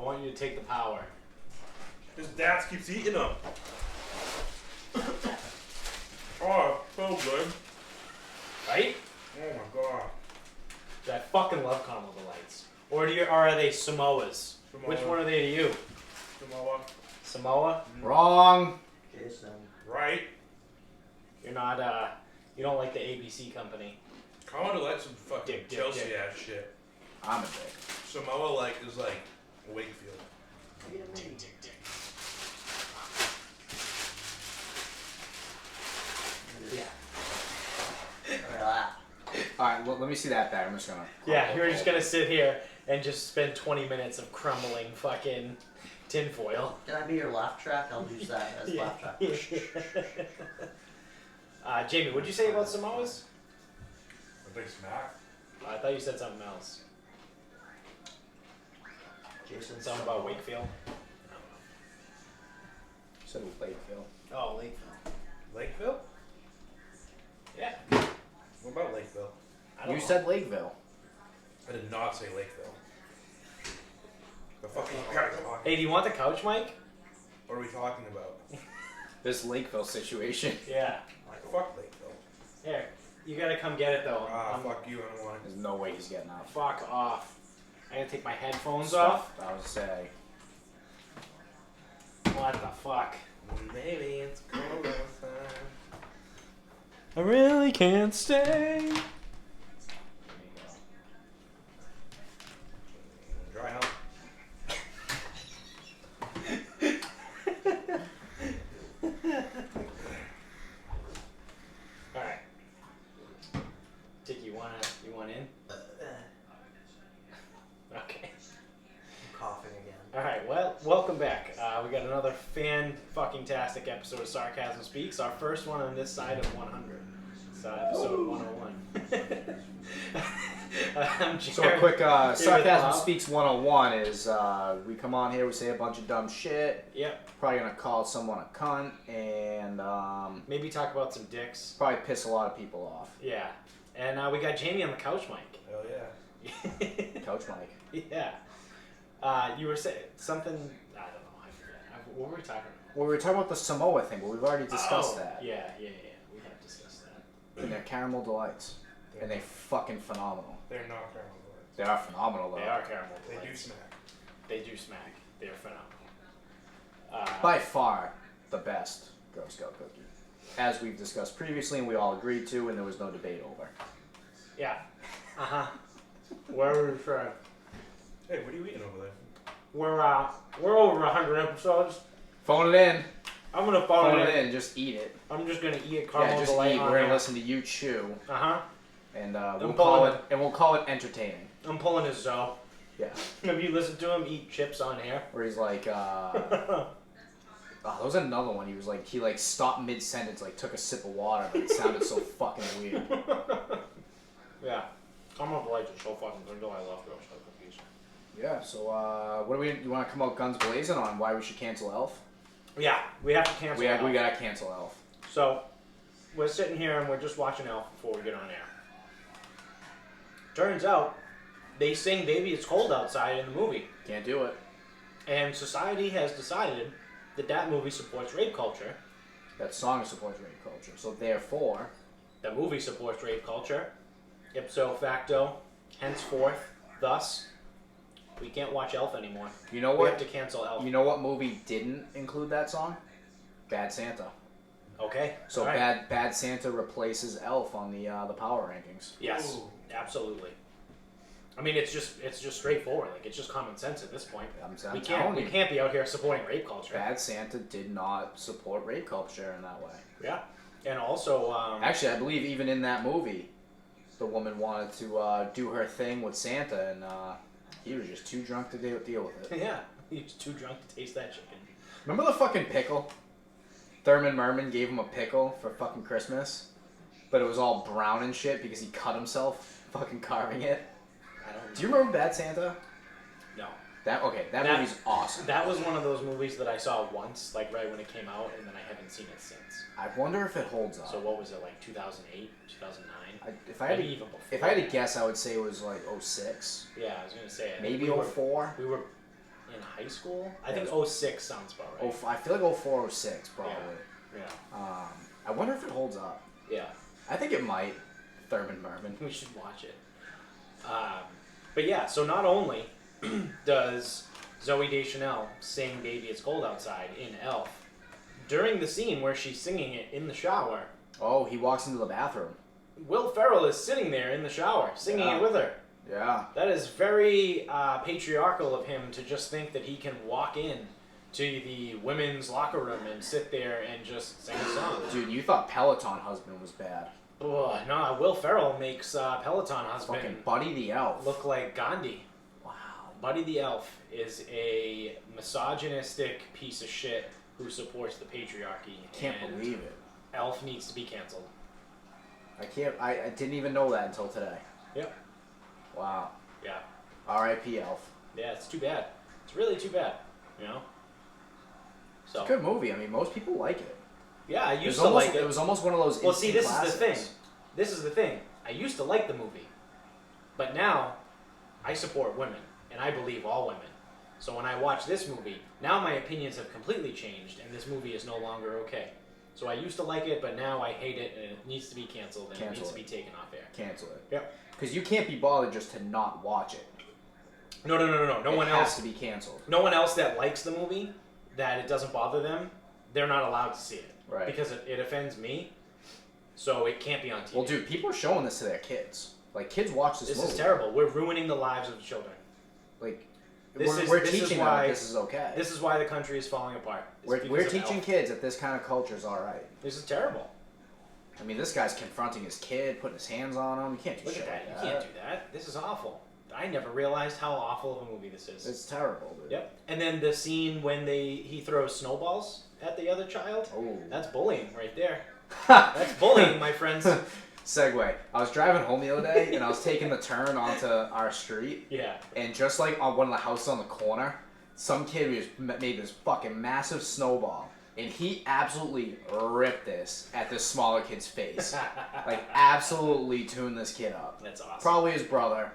want you to take the power. His dad keeps eating them. Oh, so good. Right? Oh my god. I fucking love caramel delights. Or are they Samoas? Samoa. Which one are they to you? Samoa. Samoa? Wrong. Jason. Right. You're not, you don't like the ABC company. I want to like some fucking Dick, Chelsea dick. ass shit. I'm a dick. Samoa is like Wakefield. Dick, dick, dick. Yeah. Alright, well, let me see that back. I'm just gonna... Yeah, you're just gonna sit here and just spend 20 minutes of crumbling fucking tinfoil. Can I be your laugh track? I'll use that as laugh track. Jamie, what'd you say about Samoas? They smack. I thought you said something else. Jason. Something about Wakefield. Said Lakeville. Oh, Lakeville. Lakeville? Yeah. What about Lakeville? I don't You know. said Lakeville. I did not say Lakeville. The fucking guys talking. Hey, do you want the couch, Mike? What are we talking about? This Lakeville situation. Yeah. Fuck Lakeville. Here, you gotta come get it though. Fuck you, I don't want it. There's no way he's getting out. Fuck off. I gotta take my headphones Stuff, I would say. off. What the fuck? Maybe it's cold outside. I really can't stay. Dry hump. Alright. Dick, you want in? Okay. I'm coughing again. Alright, well, welcome back. We got another fan-fucking-tastic episode of Sarcasm Speaks, our first one on this side of 100. It's episode 101. I'm Jared. So a quick Sarcasm Bob. Speaks 101 is we come on here, we say a bunch of dumb shit. Yep. Probably gonna call someone a cunt and Maybe talk about some dicks. probably piss a lot of people off. Yeah. And we got Jamie on the couch mic. Hell yeah. Coach Mike. Yeah. You were saying something, I don't know, I forget. What were we talking about? Well, we were talking about the Samoa thing, but we've already discussed that. Yeah. We have discussed that. And they're caramel delights. And they're fucking phenomenal. They're not caramel delights. They are phenomenal though. They are caramel They do delights. smack. They do smack. They're phenomenal. By far the best Girl Scout cookie. As we've discussed previously and we all agreed to and there was no debate over. Yeah. Uh-huh. Where were we from? Hey, what are you eating over there? We're over 100 episodes. Phone it in. I'm gonna Phone it in. Just eat it. I'm just gonna eat a Yeah, caramel just delight eat. on We're gonna there. listen to you chew. Uh-huh. And I'm we'll call it entertaining. I'm pulling his Zoe. Yeah. Have you listened to him eat chips on air? Where he's like, oh, there was another one. He stopped mid sentence, like took a sip of water, but it sounded so fucking weird. Yeah. Caramel delights are so fucking good. I love Girl Scout cookies. Yeah. So what do you want to come out guns blazing on? Why we should cancel Elf? Yeah, we have to cancel. We Elf. gotta cancel Elf. So, we're sitting here and we're just watching Elf before we get on air. Turns out, they sing "Baby It's Cold Outside" in the movie, Can't do it. and society has decided that movie supports rape culture. That song supports rape culture. So therefore, The movie supports rape culture. Ipso facto, henceforth, thus, we can't watch Elf anymore. you know We what? have to cancel Elf. You know what movie didn't include that song? Bad Santa. Okay. So all right. Bad Santa replaces Elf on the power rankings. Yes, Ooh. absolutely. I mean, it's just straightforward. Like, it's just common sense at this point. I'm We telling you. can't be out here supporting rape culture. Bad Santa did not support rape culture in that way. Yeah, and also Actually, I believe even in that movie, the woman wanted to do her thing with Santa, and he was just too drunk to deal with it. yeah, he was too drunk to taste that chicken. Remember the fucking pickle? Thurman Merman gave him a pickle for fucking Christmas, but it was all brown and shit because he cut himself fucking carving it. I don't. Do you remember Bad Santa? No. That movie's awesome. That was one of those movies that I saw once, like right when it came out, and then I haven't seen it since. I wonder if it holds up. So what was it, like 2008, 2009? If I had Maybe to, even before. if I had to guess, I would say it was like 06. Yeah, I was gonna say it. Maybe we were, 04. we were in high school. I think 06 sounds about right. I feel like 04, 06 probably. Yeah. I wonder if it holds up. Yeah. I think it might. Thurman Merman. We should watch it. But yeah, so not only does Zooey Deschanel sing Baby It's Cold Outside in Elf, during the scene where she's singing it in the shower, Oh, he walks into the bathroom. Will Ferrell is sitting there in the shower singing it with her. Yeah. That is very patriarchal of him to just think that he can walk in to the women's locker room and sit there and just sing a song. Dude, you thought Peloton Husband was bad. Oh, no, Will Ferrell makes Peloton Husband Fucking Buddy the Elf. look like Gandhi. Wow. Buddy the Elf is a misogynistic piece of shit who supports the patriarchy. Can't and believe it. Elf needs to be canceled. I didn't even know that until today. Yep. Wow. Yeah. R.I.P. Elf. Yeah, it's too bad. It's really too bad. You know? So. It's a good movie. I mean, most people like it. Yeah, I It used was to almost, like it. It was almost one of those Well, see, instant this is the classics. thing. This is the thing. I used to like the movie, but now I support women, and I believe all women. So when I watch this movie, now my opinions have completely changed, and this movie is no longer okay. So I used to like it, but now I hate it, and it needs to be canceled, and it needs to be taken off air. Cancel it. Yep. Because you can't be bothered just to not watch it. No. No it one has else. to be canceled. No one else that likes the movie, that it doesn't bother them, they're not allowed to see it. Right. Because it offends me, so it can't be on TV. Well, dude, people are showing this to their kids. Like, kids watch this movie. This is terrible. We're ruining the lives of the children. Like, This we're is teaching them why- that this is okay. This is why the country is falling apart. It's We're because of teaching Elf. kids that this kind of culture is alright. This is terrible. I mean, this guy's confronting his kid, putting his hands on him. You can't do Look shit at that. like You can't do that. This is awful. I never realized how awful of a movie this is. It's terrible, dude. Yep. And then the scene when he throws snowballs at the other child. Oh. That's bullying right there. That's bullying, my friends. Segue. I was driving home the other day, and I was taking the turn onto our street, Yeah. and just like on one of the houses on the corner, some kid made this fucking massive snowball, and he absolutely ripped this at this smaller kid's face. Like, absolutely tuned this kid up. That's awesome. Probably his brother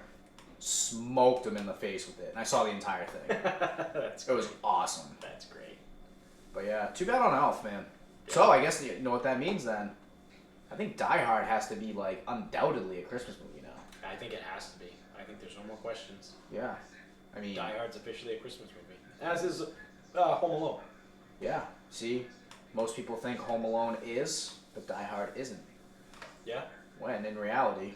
smoked him in the face with it, and I saw the entire thing. That's It was awesome. That's great. But yeah, too bad on Elf, man. So I guess you know what that means then. I think Die Hard has to be like undoubtedly a Christmas movie now. I think it has to be. I think there's no more questions. Yeah, I mean, Die Hard's officially a Christmas movie. As is Home Alone. yeah. See, most people think Home Alone is, but Die Hard isn't. Yeah. When in reality,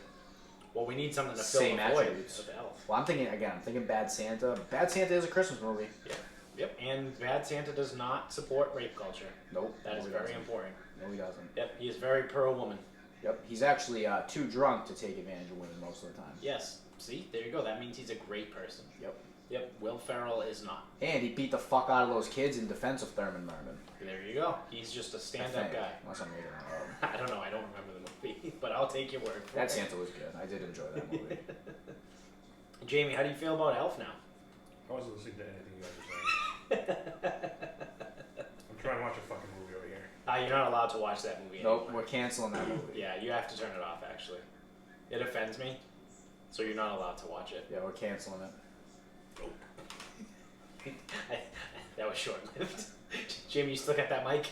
Well, we need something to fill Same the void attributes. of Elf. well, I'm thinking Bad Santa. Bad Santa is a Christmas movie. Yep. And Bad Santa does not support rape culture. Nope. That no, is he very doesn't. important. No, he doesn't. Yep. He is very pro-woman. Yep. He's actually too drunk to take advantage of women most of the time. Yes. See, there you go. That means he's a great person. Yep. Yep. Will Ferrell is not. And he beat the fuck out of those kids in defense of Thurman Merman. There you go. He's just a I stand-up think, guy. Unless I'm reading it wrong. I don't know. I don't remember the movie, but I'll take your word for That it. Santa was good. I did enjoy that movie. Jamie, how do you feel about Elf now? I wasn't listening to anything you guys were saying. I'm trying to watch a fucking movie over here. You're not allowed to watch that movie Nope, anymore. we're canceling that movie. Yeah, you have to turn it off, actually. It offends me, so you're not allowed to watch it. Yeah, we're canceling it. That was short-lived. Jamie, you still got that mic?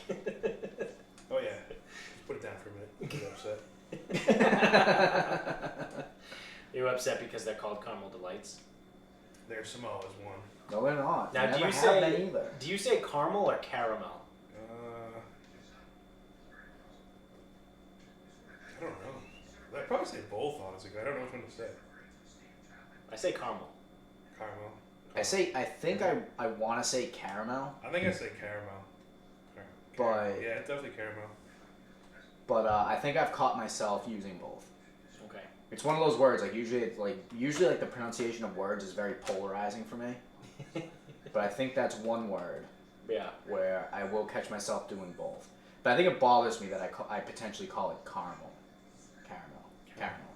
Oh yeah. Just put it down for a minute. I'm upset. You're upset because they're called caramel delights. There's Samoa's one. No, they're not. Now, They do never you have been say either. do you say caramel or caramel? I don't know. I'd probably say both, honestly, 'cause I don't know which one to say. I say caramel. Caramel. I think I want to say caramel, I think I say caramel. But- yeah, it's definitely caramel. but I think I've caught myself using both. Okay. It's one of those words, like usually the pronunciation of words is very polarizing for me. But I think that's one word Yeah. where I will catch myself doing both. But I think it bothers me that I potentially call it caramel.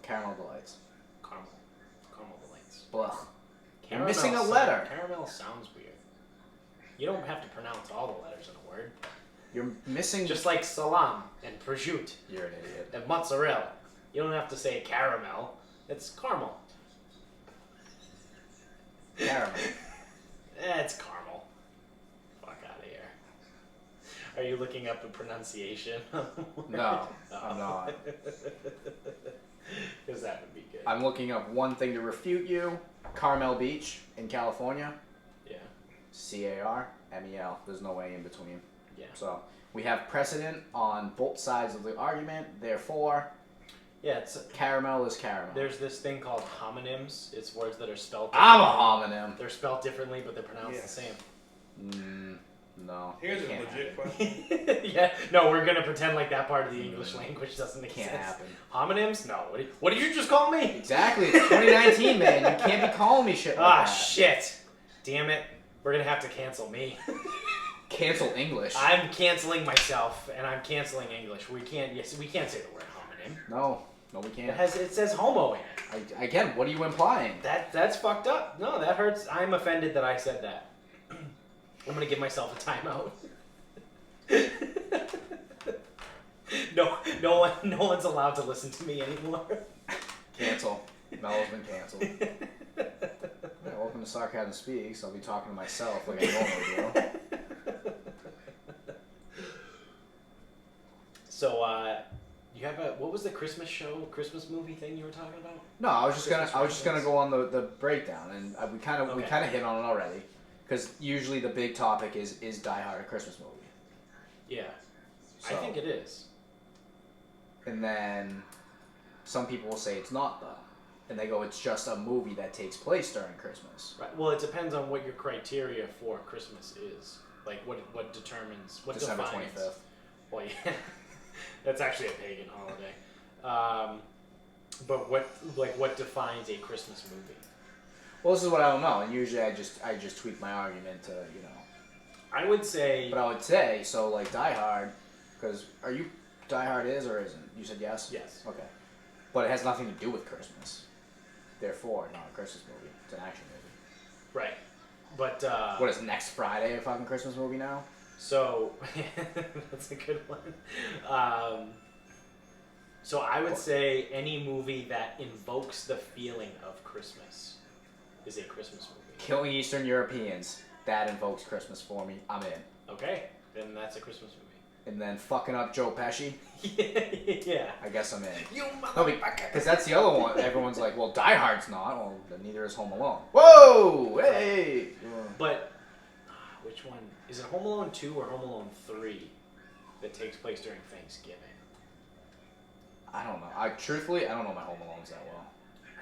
Caramel delights. Caramel. Caramel delights. Blah. You're Caramel missing a sound- letter. Caramel sounds weird. You don't have to pronounce all the letters in a word. You're missing. Just like salam and prosciutto You're an idiot. and mozzarella. You don't have to say caramel. It's caramel. Caramel. It's caramel. Fuck out of here. Are you looking up the pronunciation? No, I'm not. Because that would be good. I'm looking up one thing to refute you. Carmel Beach in California. Yeah. Carmel. There's no way in between. Yeah. So we have precedent on both sides of the argument. Therefore, Yeah, it's caramel is caramel. there's this thing called homonyms. It's words that are spelled I'm differently. a homonym. They're spelled differently, but they're pronounced the same. No. Here's a it can't legit happen. question. Yeah, no, we're gonna pretend like that part of the English language doesn't exist. Can't happen. Homonyms? No. What did you just call me? Exactly. It's 2019, man. You can't be calling me shit like Ah, that. shit. Damn it. We're gonna have to cancel me. Cancel English. I'm canceling myself, and I'm canceling English. We can't say the word homonym. No, we It can't. says homo in it. Again, what are you implying? That's fucked up. No, that hurts. I'm offended that I said that. I'm gonna give myself a timeout. No one's allowed to listen to me anymore. Cancel. Mello's been canceled. Yeah, welcome to Sarcasm Speaks. I'll be talking to myself like I normally do. So, you have what was the Christmas movie thing you were talking about? No, I was just Christmas gonna go on the breakdown, and we kind of Okay. hit on it already, because usually the big topic is Die Hard a Christmas movie? Yeah, So, I think it is. And then some people will say it's not though, and they go it's just a movie that takes place during Christmas. Right. Well, it depends on what your criteria for Christmas is. Like, what determines what December defines. 25th. Well, yeah, that's actually a pagan holiday. But what defines a Christmas movie? Well, this is what I don't know, and usually I just tweak my argument to I would say. But I would say so like Die Hard, because Die Hard is or isn't? You said yes. Yes. Okay. But it has nothing to do with Christmas. Therefore, not a Christmas movie. It's an action movie. Right. But What is next Friday a fucking Christmas movie now? so that's a good one. So I would say any movie that invokes the feeling of Christmas is a Christmas movie. Killing Eastern Europeans. That invokes Christmas for me. I'm in. Okay, then that's a Christmas movie. And then fucking up Joe Pesci. Yeah. I guess I'm in. You No, motherfucker. because that's the other one. Everyone's like, well, Die Hard's not. Well, then neither is Home Alone. Whoa! Hey! But which one is it? Home Alone 2 or Home Alone 3 that takes place during Thanksgiving? I don't know. Truthfully, I don't know my Home Alones that well.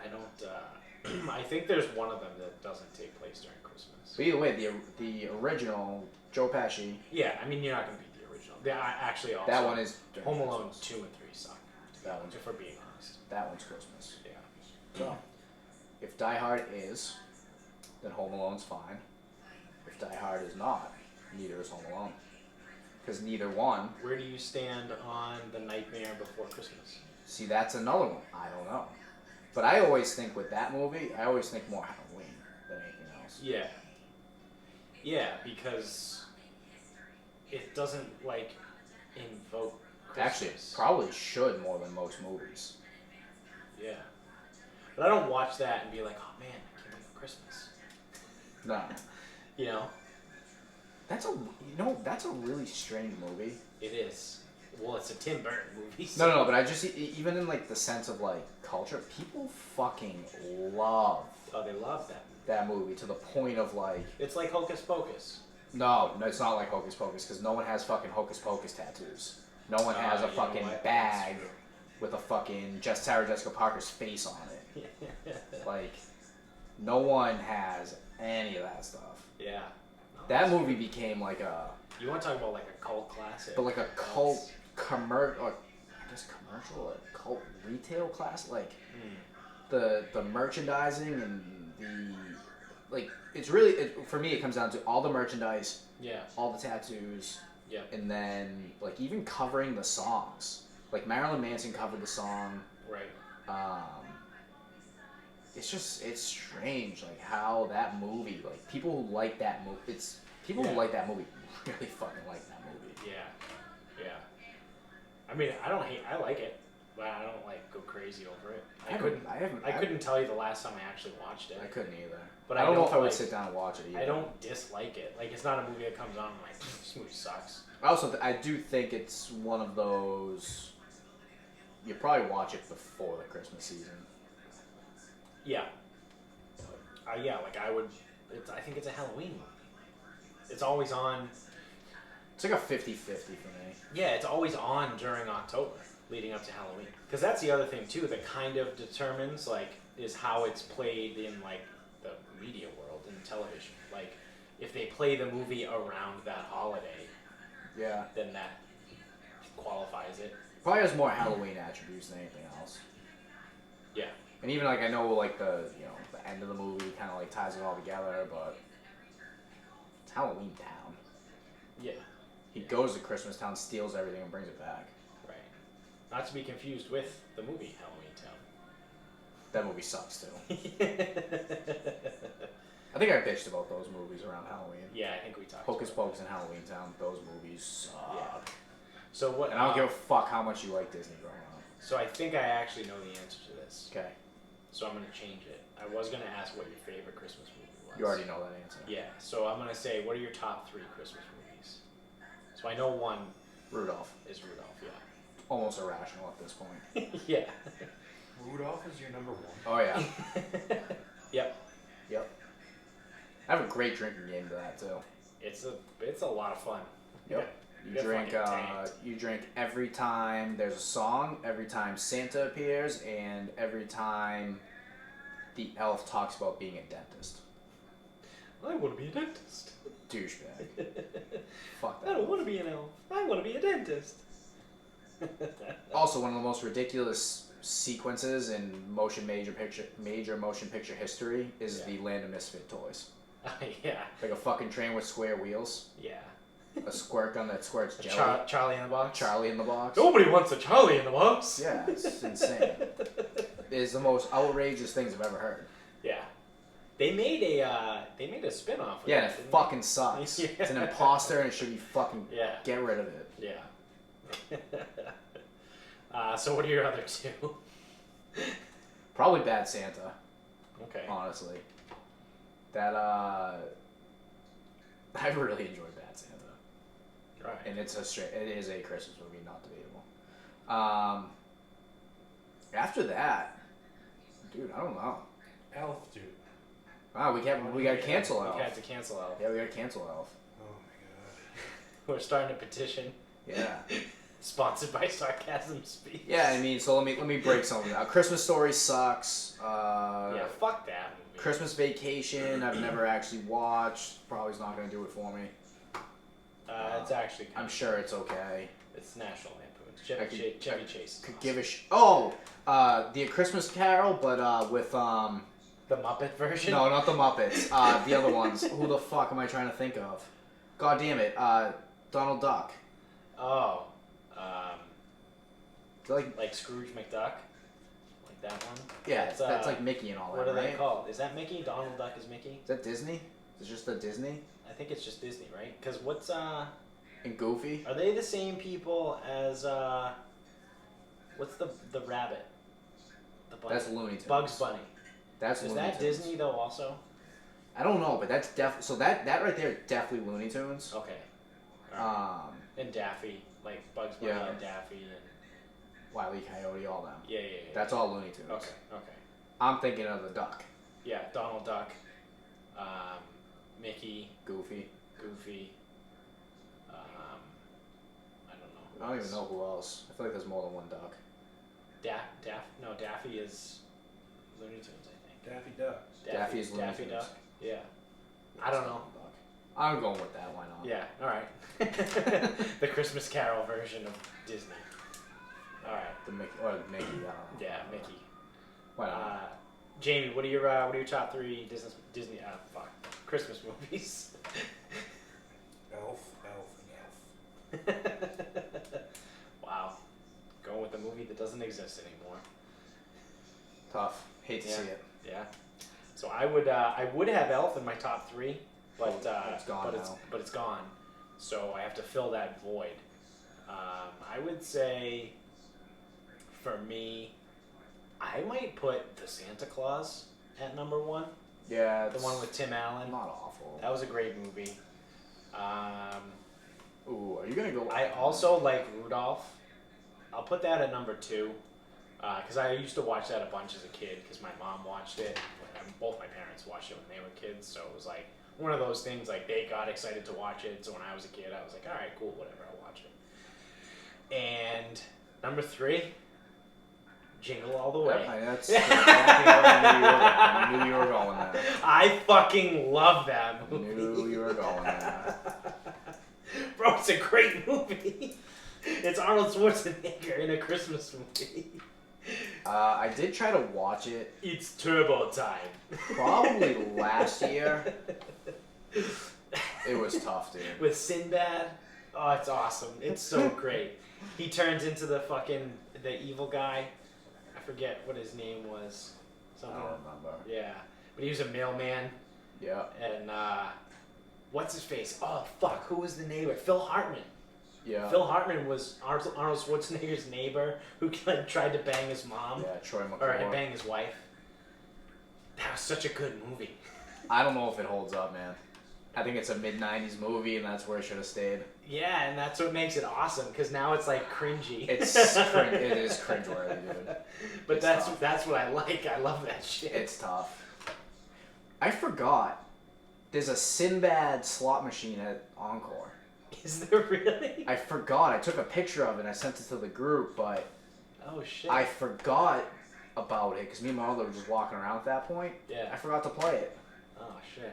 I don't. I think there's one of them that doesn't take place during Christmas. But either way, the original Joe Pesci. Yeah, I mean you're not gonna beat the original. Actually, also That one is during Home Alone Christmas. 2 and 3 suck. That one's If we're being honest. That one's Christmas. Yeah. So, if Die Hard is, then Home Alone's fine. If Die Hard is not, neither is Home Alone. Because neither one. Where do you stand on The Nightmare Before Christmas? See, that's another one. I don't know. But I always think with that movie, I always think more Halloween than anything else. Yeah. Yeah, because it doesn't invoke Christmas. Actually, it probably should more than most movies. Yeah. But I don't watch that and be like, oh man, I can't wait for Christmas. No. You know? That's a really strange movie. It is. Well, it's a Tim Burton movie. No, but I just, even in the sense of culture, people fucking love Oh, they love that movie. movie to the point of It's like Hocus Pocus. no, it's not like Hocus Pocus because no one has fucking Hocus Pocus tattoos. No one has a You know fucking what? bag That's true. with a fucking Sarah Jessica Parker's face on it. No one has any of that stuff. Yeah. No, That that's movie became a You want to talk about a cult classic? but a cult commercial, commercial, a cult retail class, the merchandising and it's really for me it comes down to all the merchandise, Yeah. all the tattoos, Yeah. and then even covering the songs. Marilyn Manson covered the song. Right. It's strange how that movie people who like that movie who like that movie really fucking like that movie. Yeah. Yeah. I mean, I don't hate. I like it. but I don't like go crazy over it. I couldn't tell you the last time I actually watched it. I couldn't either. But I don't know if I would like, sit down and watch it either. I don't dislike it. Like, it's not a movie that comes on and I'm like, this movie sucks. Also, I do think it's one of those. You probably watch it before the Christmas season. Yeah. Yeah, like I would. I think it's a Halloween movie. It's always on. It's like a 50-50 for me. Yeah, it's always on during October, leading up to Halloween. Because that's the other thing too that kind of determines like is how it's played in like the media world and television. Like if they play the movie around that holiday, Yeah. then that qualifies it. Probably has more Halloween attributes than anything else. Yeah. And even like I know like the the end of the movie kind of like ties it all together, but it's Halloween Town. Yeah. He goes to Christmas Town, steals everything, and brings it back. Right. Not to be confused with the movie Halloween That movie sucks too. Town. I think I bitched about those movies around Halloween. Yeah, I think we talked. Hocus about Pocus and Halloween Town, those movies suck. Yeah. So what? And I don't give a fuck how much you like Disney growing up. So I think I actually know the answer to this. Okay. So I'm gonna change it. I was gonna ask what your favorite Christmas movie was. You already know that answer. Yeah. So I'm gonna say, what are your top 3 Christmas movies? So I know one Rudolph. is Rudolph. Yeah. Almost irrational at this point. Yeah. Rudolph is your number 1. Oh yeah. Yep. Yep. I have a great drinking game to that too. It's a lot of fun. Yep. You Get drink fucking tanked. you drink every time there's a song, every time Santa appears, and every time the elf talks about being a dentist. I want to be a dentist. Douchebag. Fuck I that. don't want to be an elf. I want to be a dentist. Also, one of the most ridiculous sequences in major motion picture history is Yeah. the Land of Misfit Toys. Yeah. Like a fucking train with square wheels, Yeah. a squirt gun that squirts jelly, Charlie in the Box. Charlie in the box. Nobody wants a Charlie in the Box. Yeah, it's insane. It is the most outrageous things I've ever heard. Yeah. They made a spin-off. With Yeah, that, and it didn't fucking sucks. Yeah. It's an imposter and it should be fucking they? Yeah. get rid of it. Yeah. So what are your other 2? Probably Bad Santa, Okay. honestly. That I really enjoyed Bad Santa. Right. And it is a Christmas movie, not debatable. After that, dude, I don't know. Elf, dude. Wow, we gotta cancel We Elf. had to cancel Elf. Yeah, we gotta cancel Elf. Oh my We're starting a petition. Yeah. Sponsored by Sarcasm Speaks. Yeah, I mean, so let me break something down. Christmas Story sucks. Yeah, fuck that movie. Christmas Vacation, I've never actually watched. Probably is not gonna do it for me. It's actually kind I'm of, sure it's okay. it's National Lampoon's. I could- Chevy Chase. Could give a the A Christmas Carol, but with The Muppet version? no, not the Muppets. The other ones. Who the fuck am I trying to think of? God damn it. Donald Duck. Oh. Is that Like Scrooge McDuck? Like that one? yeah, That's, that's like Mickey and all What that, are right? they called? Is that Mickey? Donald Duck is Mickey? Is that Disney? Is it just the Disney? I think it's just Disney, right? Because what's, And Goofy? are they the same people as, what's the rabbit? The bunny. That's Looney Tunes. Bugs Bunny. That's Is Looney that Tunes. Disney though also? I don't know, but that's so that right there definitely Looney Tunes. Okay. Alright. Um, And Daffy, like Bugs Bunny Yeah. and Daffy and Wile E. Coyote, all them. yeah. That's all Looney Tunes. Okay. I'm thinking of the Duck. Yeah, Donald Duck, Mickey, Goofy. Goofy. I don't know. Who I don't else. even know who else. I feel like there's more than one Duck. Daffy is Looney Tunes, I think. Daffy Duck. Daffy is Looney Daffy Tunes. Duck. Yeah. I don't know. Duck. I'm going with that. Why not? Yeah. All right. The Christmas Carol version of Disney. All right. The Mickey. Yeah, Mickey. Why not? Jamie, what are your top 3 Disney Christmas movies? Elf, and Elf. Wow. Going with a movie that doesn't exist anymore. Tough. Hate to Yeah. see it. Yeah. So I would have Elf in my top 3, but It's gone now. but it's gone. So I have to fill that void. I would say for me, I might put The Santa Claus at number 1. Yeah, The one with Tim Allen. Not awful. That was a great movie. Ooh, are you gonna go? I also like Rudolph. I'll put that at number 2. Because I used to watch that a bunch as a kid because my mom watched it. And both my parents watched it when they were kids. So it was like one of those things, like they got excited to watch it. So when I was a kid, I was like, all right, cool, whatever, I'll watch it. And number 3, Jingle All the Way. Yep, that's exactly what I knew you were going there. I fucking love that movie. Knew you were going there. Bro, it's a great movie. It's Arnold Schwarzenegger in a Christmas movie. I did try to watch it It's turbo time. probably last year. It was tough, dude. With Sinbad. Oh, it's awesome. It's so great. He turns into the evil guy. I forget what his name was. I Something. don't remember. Yeah. But he was a mailman. Yeah. And, what's his face? Oh, fuck. Who was the neighbor? Phil Hartman. Yeah. Phil Hartman was Arnold Schwarzenegger's neighbor who like, tried to bang his mom. Yeah, Troy Or McClure. bang his wife. That was such a good movie. I don't know if it holds up, man. I think it's a mid-90s movie, and that's where it should have stayed. Yeah, and that's what makes it awesome, because now it's like cringy. It is cringeworthy, dude. But It's that's tough. that's what I like. I love that shit. It's tough. I forgot. There's a Sinbad slot machine at Encore. Is there really? I forgot. I took a picture of it and I sent it to the group, but Oh shit. I forgot about it because me and my mother were just walking around at that point. Yeah. I forgot to play it. Oh shit.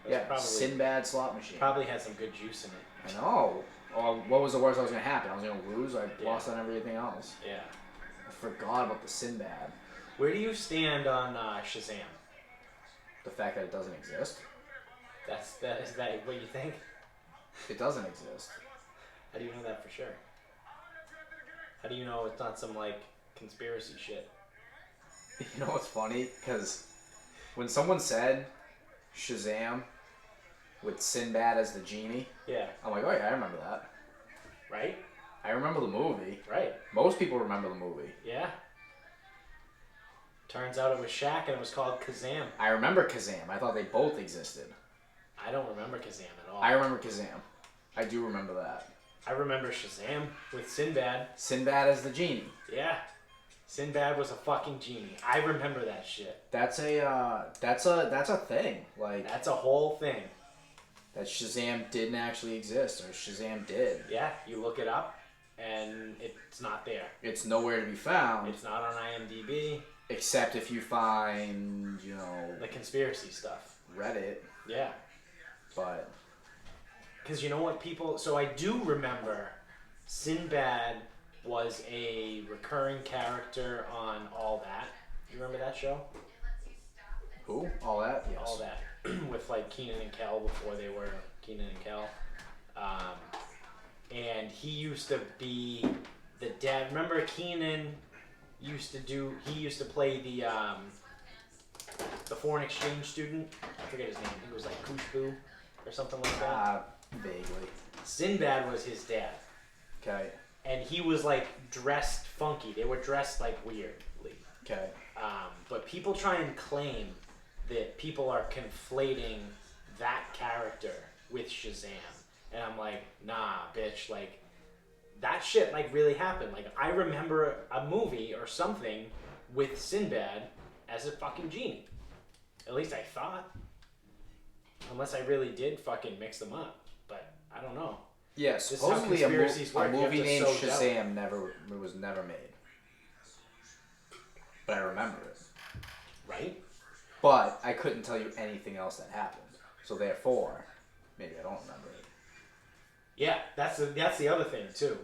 That's Yeah, Probably, Sinbad slot machine. probably had some good juice in it. I know. Oh, what was the worst that was going to happen? I was going to lose. I Yeah. lost on everything else. Yeah. I forgot about the Sinbad. Where do you stand on Shazam? The fact that it doesn't exist. Is that what you think? It doesn't exist. How do you know that for sure? How do you know it's not some like conspiracy shit? You know what's funny? Because when someone said Shazam with Sinbad as the genie, Yeah. I'm like, oh yeah, I remember that. Right? I remember the movie. Right. Most people remember the movie. Yeah. Turns out it was Shaq and it was called Kazam. I remember Kazam. I thought they both existed. I don't remember Kazam at all. I remember Kazam. I do remember that. I remember Shazam with Sinbad. Sinbad as the genie. Yeah. Sinbad was a fucking genie. I remember that shit. That's a thing. Like That's a whole thing. that Shazam didn't actually exist, or Shazam did. Yeah, you look it up and it's not there. It's nowhere to be found, It's not on IMDb. except if you find, you know, The conspiracy stuff. Reddit. Yeah. But Because you know what people... So I do remember Sinbad was a recurring character on All That. You remember that show? who? All that? Yes. All That. With like Keenan and Kel before they were Keenan and Kel. And he used to be the dad. Remember Keenan used to play the foreign exchange student? I forget his name. He was like Kushbu or something like that. Vaguely. Sinbad was his dad. Okay. And he was like dressed funky. They were dressed like weirdly. Okay. But people try and claim that people are conflating that character with Shazam. And I'm like, nah, bitch. Like, that shit like really happened. Like, I remember a movie or something with Sinbad as a fucking genie. At least I thought. Unless I really did fucking mix them up. But I don't know. Yeah, is how supposedly a conspiracies work. You have movie to named soak it up. Shazam was never made. But I remember it. Right? But I couldn't tell you anything else that happened. So therefore, maybe I don't remember it. Yeah, that's the other thing too,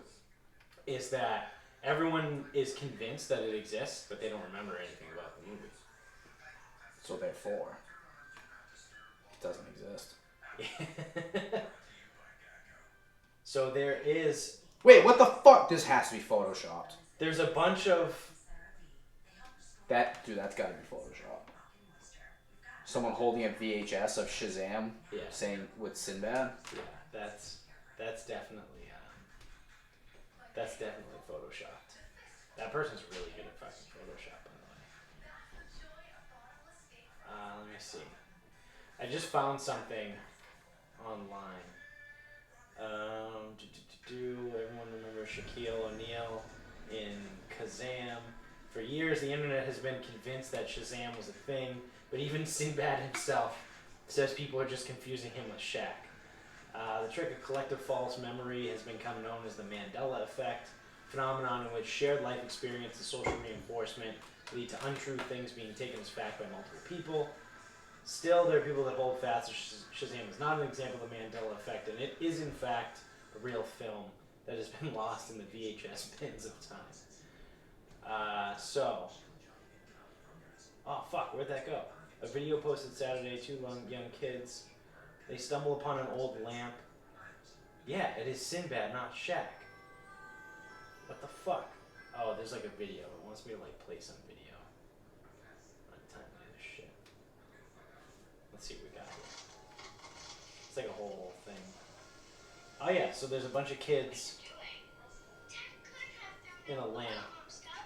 is that everyone is convinced that it exists, but they don't remember anything about the movie. So therefore, it doesn't exist. So there is, Wait, what the fuck? This has to be photoshopped. there's a bunch of, That's gotta be photoshopped. Someone holding a VHS of Shazam, Yeah. saying with Sinbad. yeah, that's definitely photoshopped. That person's really good at fucking Photoshop, by the way. Let me see. I just found something online. Everyone remembers Shaquille O'Neal in Kazam. For years, the internet has been convinced that Shazam was a thing, but even Sinbad himself says people are just confusing him with Shaq. The trick of collective false memory has become known as the Mandela effect, a phenomenon in which shared life experience and social reinforcement lead to untrue things being taken as fact by multiple people. Still, there are people that hold fast that Shazam is not an example of the Mandela effect, and it is in fact a real film that has been lost in the VHS bins of time. Oh fuck, where'd that go? A video posted Saturday, two young kids. They stumble upon an old lamp. Yeah, it is Sinbad, not Shaq. What the fuck? Oh, there's like a video. It wants me to like play some video. Time this shit. Let's see what we got here. It's like a whole thing. Oh yeah, so there's a bunch of kids in a lamp.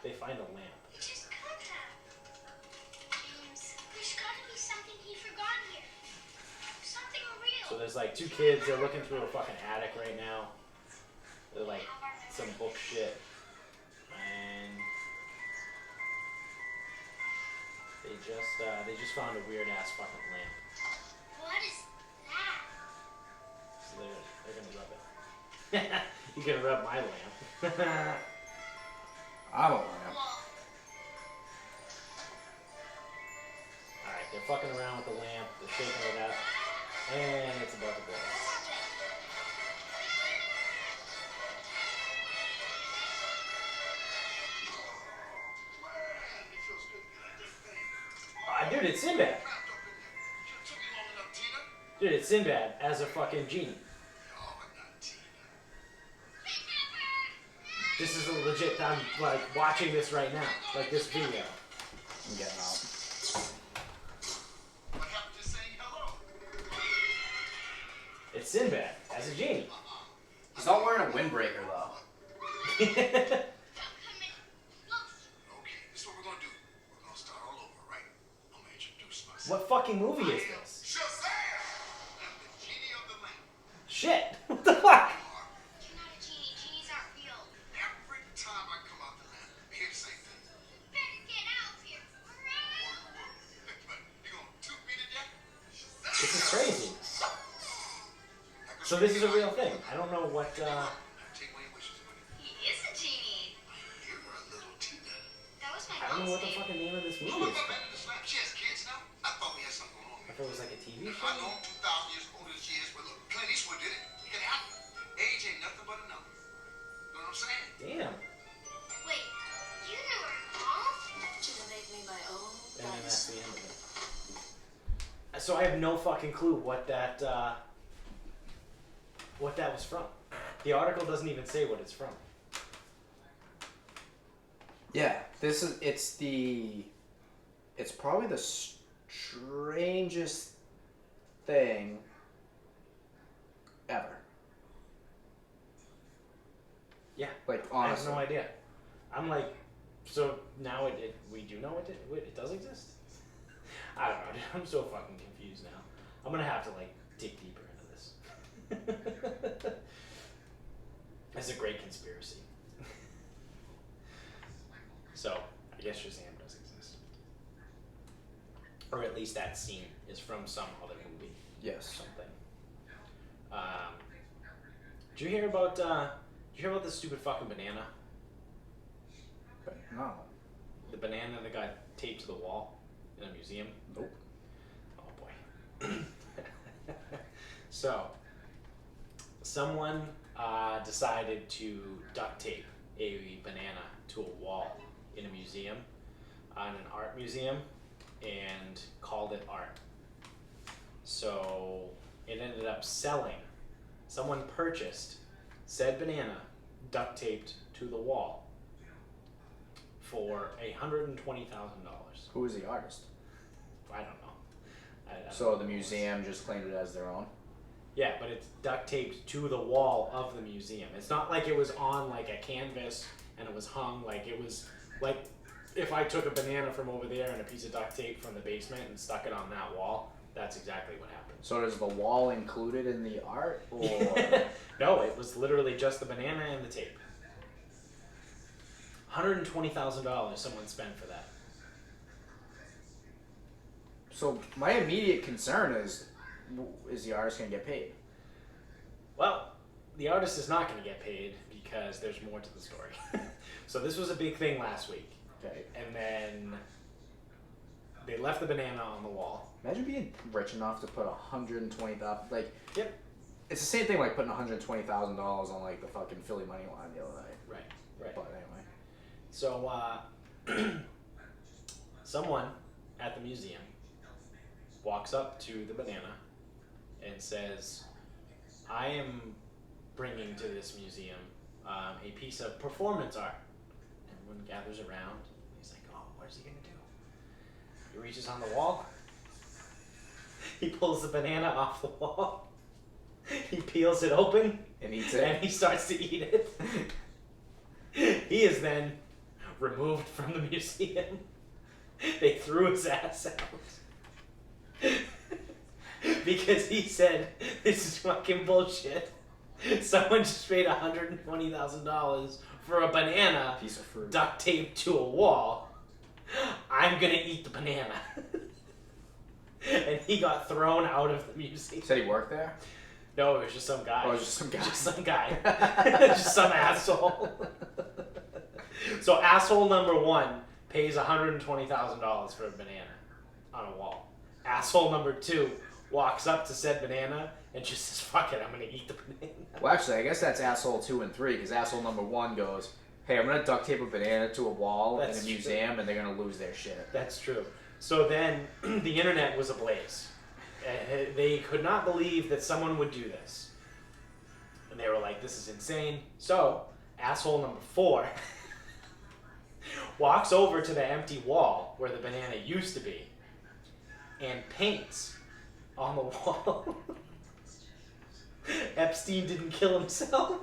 They find a lamp. So there's like two kids, they're looking through a fucking attic right now. They're like some book shit. And they just found a weird ass fucking lamp. What is that? So they're gonna rub it. You can rub my lamp. I don't know. Alright, they're fucking around with the lamp, they're shaking it up, and it's about to blow. Dude, it's Sinbad. Dude, it's Sinbad as a fucking genie. This is a legit, I'm like watching this right now, like this video. I'm getting out. It's Sinbad as a genie. He's not wearing a windbreaker though. What fucking movie is this? Shazam! I'm the genie of the lamp. Shit! What the fuck? You're not a genie. Genies aren't real. Every time I come out the lamp, I hear the same thing. You better get out of here. You gonna toot me to death? This is crazy. So this is a real thing. I don't know what, Take my wishes. He is a genie. You're a little Tina. That was my I don't know what the mom's name. fucking name of this movie Oh, is. my back in the slap. She has kids now? I thought we had something going on. I thought it was like a TV I show. know I'm 2,000 years older than she is, but look, Clint Eastwood did it. It can happen. Age ain't nothing but a number. You know what I'm saying? Damn. Wait, you knew her mom? Should have made me my own. And then that's the end of it. So I have no fucking clue what that was from. The article doesn't even say what it's from. Yeah, it's probably the strangest thing ever. Yeah. Like, I have honestly. no idea. I'm like, so now we do know it does exist? I don't know, dude. I'm so fucking confused now. I'm gonna have to like dig deeper into this. It's a great conspiracy. So, I guess Shazam does exist. Or at least that scene is from some other movie. Yes. Something. Did you hear about the stupid fucking banana? But no. The banana that got taped to the wall in a museum? Nope. Oh boy. So, someone decided to duct tape a banana to a wall in a museum, in an art museum, and called it art. So, it ended up selling. Someone purchased said banana duct taped to the wall for $120,000. Who is the artist? I don't know. I don't So know. the museum just claimed it as their own? Yeah, but it's duct taped to the wall of the museum. It's not like it was on like a canvas and it was hung like it was like if I took a banana from over there and a piece of duct tape from the basement and stuck it on that wall. That's exactly what happened. So is the wall included in the art, or No, it was literally just the banana and the tape. $120,000 someone spent for that. so my immediate concern is the artist gonna get paid? Well, the artist is not going to get paid because there's more to the story. So this was a big thing last week. Okay. And then they left the banana on the wall. Imagine being rich enough to put $120,000. Like, Yep. it's the same thing like putting $120,000 on like the fucking Philly money line the other night. Right. But anyway, So someone at the museum walks up to the banana and says, I am bringing to this museum a piece of performance art. Everyone gathers around. He's like, oh, what is he going to do? He reaches on the wall. He pulls the banana off the wall. He peels it open. and eats And it. he starts to eat it. He is then removed from the museum. They threw his ass out. Because he said, this is fucking bullshit. Someone just paid $120,000 for a banana Piece of fruit. duct taped to a wall. I'm gonna eat the banana. And he got thrown out of the museum. Said he worked there. No, it was just some guy. Oh, it was just some guy. Just some guy. Just some asshole. So asshole number one pays $120,000 for a banana on a wall. Asshole number two walks up to said banana and just says, fuck it, I'm going to eat the banana. Well, actually, I guess that's asshole 2 and 3, because asshole number 1 goes, hey, I'm gonna duct tape a banana to a wall That's in a true. museum, and they're gonna lose their shit. That's true. So then the internet was ablaze. They could not believe that someone would do this. And they were like, this is insane. So, asshole number 4 walks over to the empty wall where the banana used to be and paints on the wall. Epstein didn't kill himself.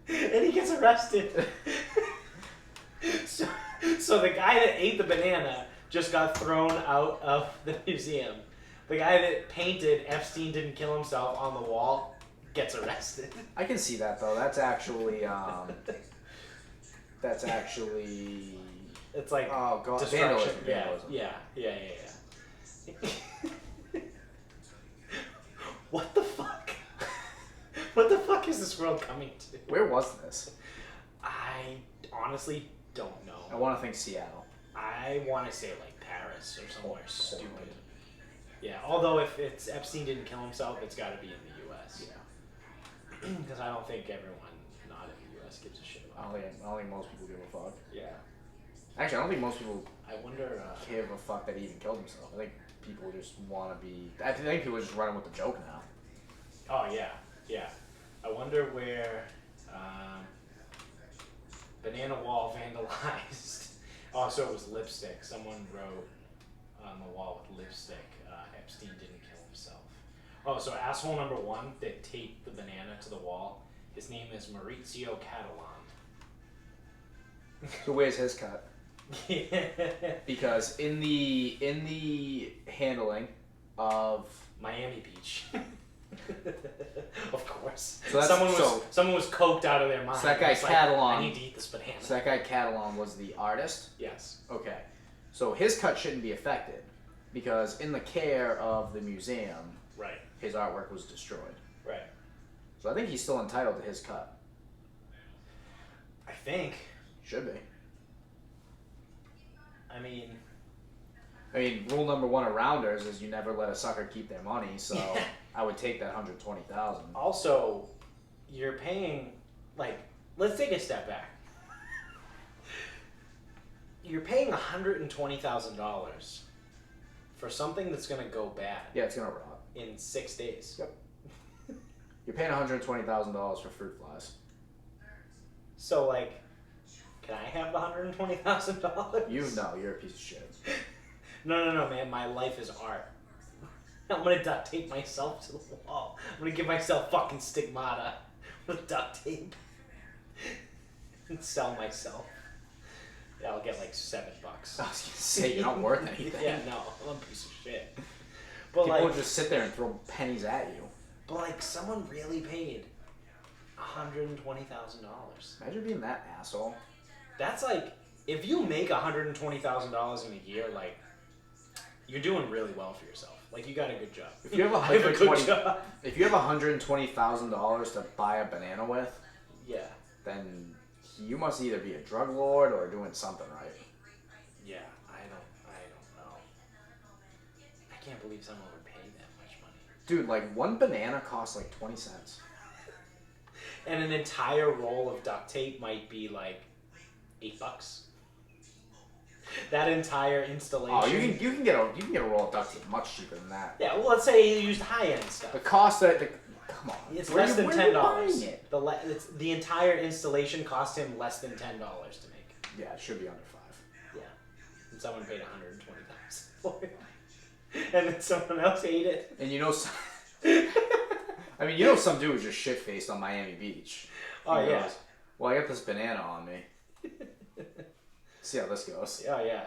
And he gets arrested. So the guy that ate the banana just got thrown out of the museum. The guy that painted Epstein didn't kill himself on the wall gets arrested. I can see that though. That's actually It's like oh god, destruction. vandalism. Yeah. What the fuck? What the fuck is this world coming to? Where was this? I honestly don't know. I want to think Seattle. I want to say like Paris or somewhere stupid. Yeah, although if it's Epstein didn't kill himself, it's got to be in the U.S. Yeah. Because I don't think everyone not in the U.S. gives a shit I about don't think most people give a fuck. it. Yeah. Actually, I don't think most people I wonder. give a fuck that he even killed himself. I think people just want to be. I think people are just running with the joke now. Oh yeah. I wonder where banana wall vandalized. Oh, so it was lipstick. Someone wrote on the wall with lipstick, Epstein didn't kill himself. Oh, so asshole number 1 that taped the banana to the wall, his name is Maurizio Catalan. So where's his cut? Because in the handling of Miami Beach. Of course. So that's- someone was coked out of their mind. So that guy It's like, Catalan- I need to eat this banana. so that guy Catalan was the artist. Yes. Okay, so his cut shouldn't be affected because in the care of the museum, Right. his artwork was destroyed. Right. So I think he's still entitled to his cut. I think. Should be. I mean, Rule number 1 of Rounders is you never let a sucker keep their money. So I would take that $120,000. also, you're paying, like, let's take a step back. You're paying $120,000 for something that's going to go bad Yeah, it's gonna rot. in 6 days. Yep. You're paying $120,000 for fruit flies. So, like, can I have the $120,000? You're a piece of shit. No, man. My life is art. I'm gonna duct tape myself to the wall. I'm gonna give myself fucking stigmata with duct tape. and sell myself. Yeah, I'll get like $7. I was gonna say you're not worth anything. Yeah, no, I'm a piece of shit. But People like, will just sit there and throw pennies at you. but like, someone really paid $120,000. Imagine being that asshole. That's like, if you make $120,000 in a year, like, you're doing really well for yourself. Like, you got a good job. If you have I have a good $120,000 job. if you have $120,000 to buy a banana with, Yeah, then you must either be a drug lord or doing something right. yeah. I don't know. I can't believe someone would pay that much money. Dude, like one banana costs like 20 cents. And an entire roll of duct tape might be like $8. That entire installation. Oh, you can get a roll of duct tape much cheaper than that. Yeah, well, let's say you used high end stuff. The cost of come on. It's Where less you- than where you $10. buying it? The entire installation cost him less than $10 to make. Yeah, it should be under 5. Yeah, and someone paid $120,000 for it, and then someone else ate it. And you know, I mean, you know, some dude was just shit faced on Miami Beach. Oh He yeah, goes, well, I got this banana on me. See how this goes. yeah.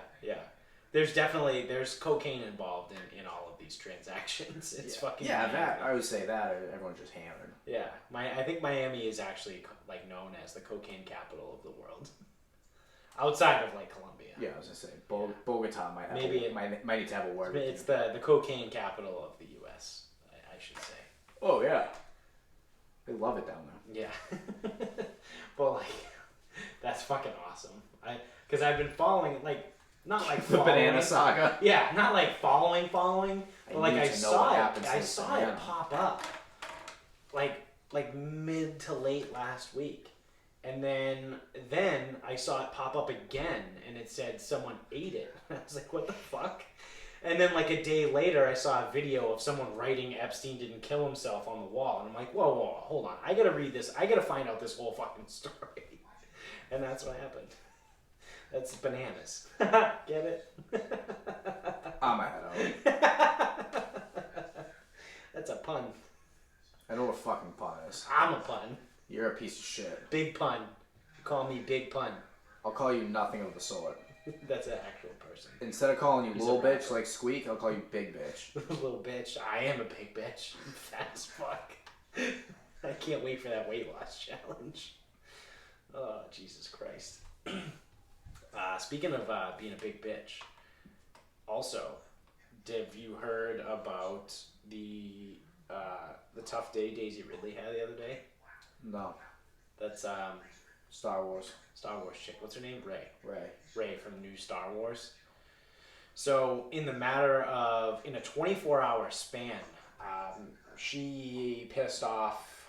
There's cocaine involved in all of these transactions. It's fucking that I would say that everyone's just hammered. Yeah, I think Miami is actually like known as the cocaine capital of the world, outside of like Colombia. Yeah, I was gonna say Bogota might Maybe might need to have a word. It's with you. the cocaine capital of the U.S. I should say. Oh yeah, they love it down there. Yeah, but like that's fucking awesome. Because I've been following like not like The following, banana saga. Yeah, not like following, but like need I to know what saw happens it. to I this saw it banana. pop up like mid to late last week, and then I saw it pop up again, and it said someone ate it. I was like, what the fuck? And then like a day later, I saw a video of someone writing Epstein didn't kill himself on the wall, and I'm like, whoa, hold on, I gotta read this. I gotta find out this whole fucking story. And that's what happened. That's bananas. Get it? I'm ahead of. That's a pun. I know what fucking pun is. I'm a pun. You're a piece of shit. Big pun. You call me Big Pun. I'll call you nothing of the sort. That's an actual person. Instead of calling you He's little a bitch rapper. like Squeak, I'll call you big bitch. Little bitch. I am a big bitch. I'm fat as fuck. I can't wait for that weight loss challenge. Oh, Jesus Christ. Speaking of being a big bitch, also, have you heard about the tough day Daisy Ridley had the other day? No. That's Star Wars. Star Wars chick. What's her name? Ray. Ray from the new Star Wars. So in a 24-hour span, she pissed off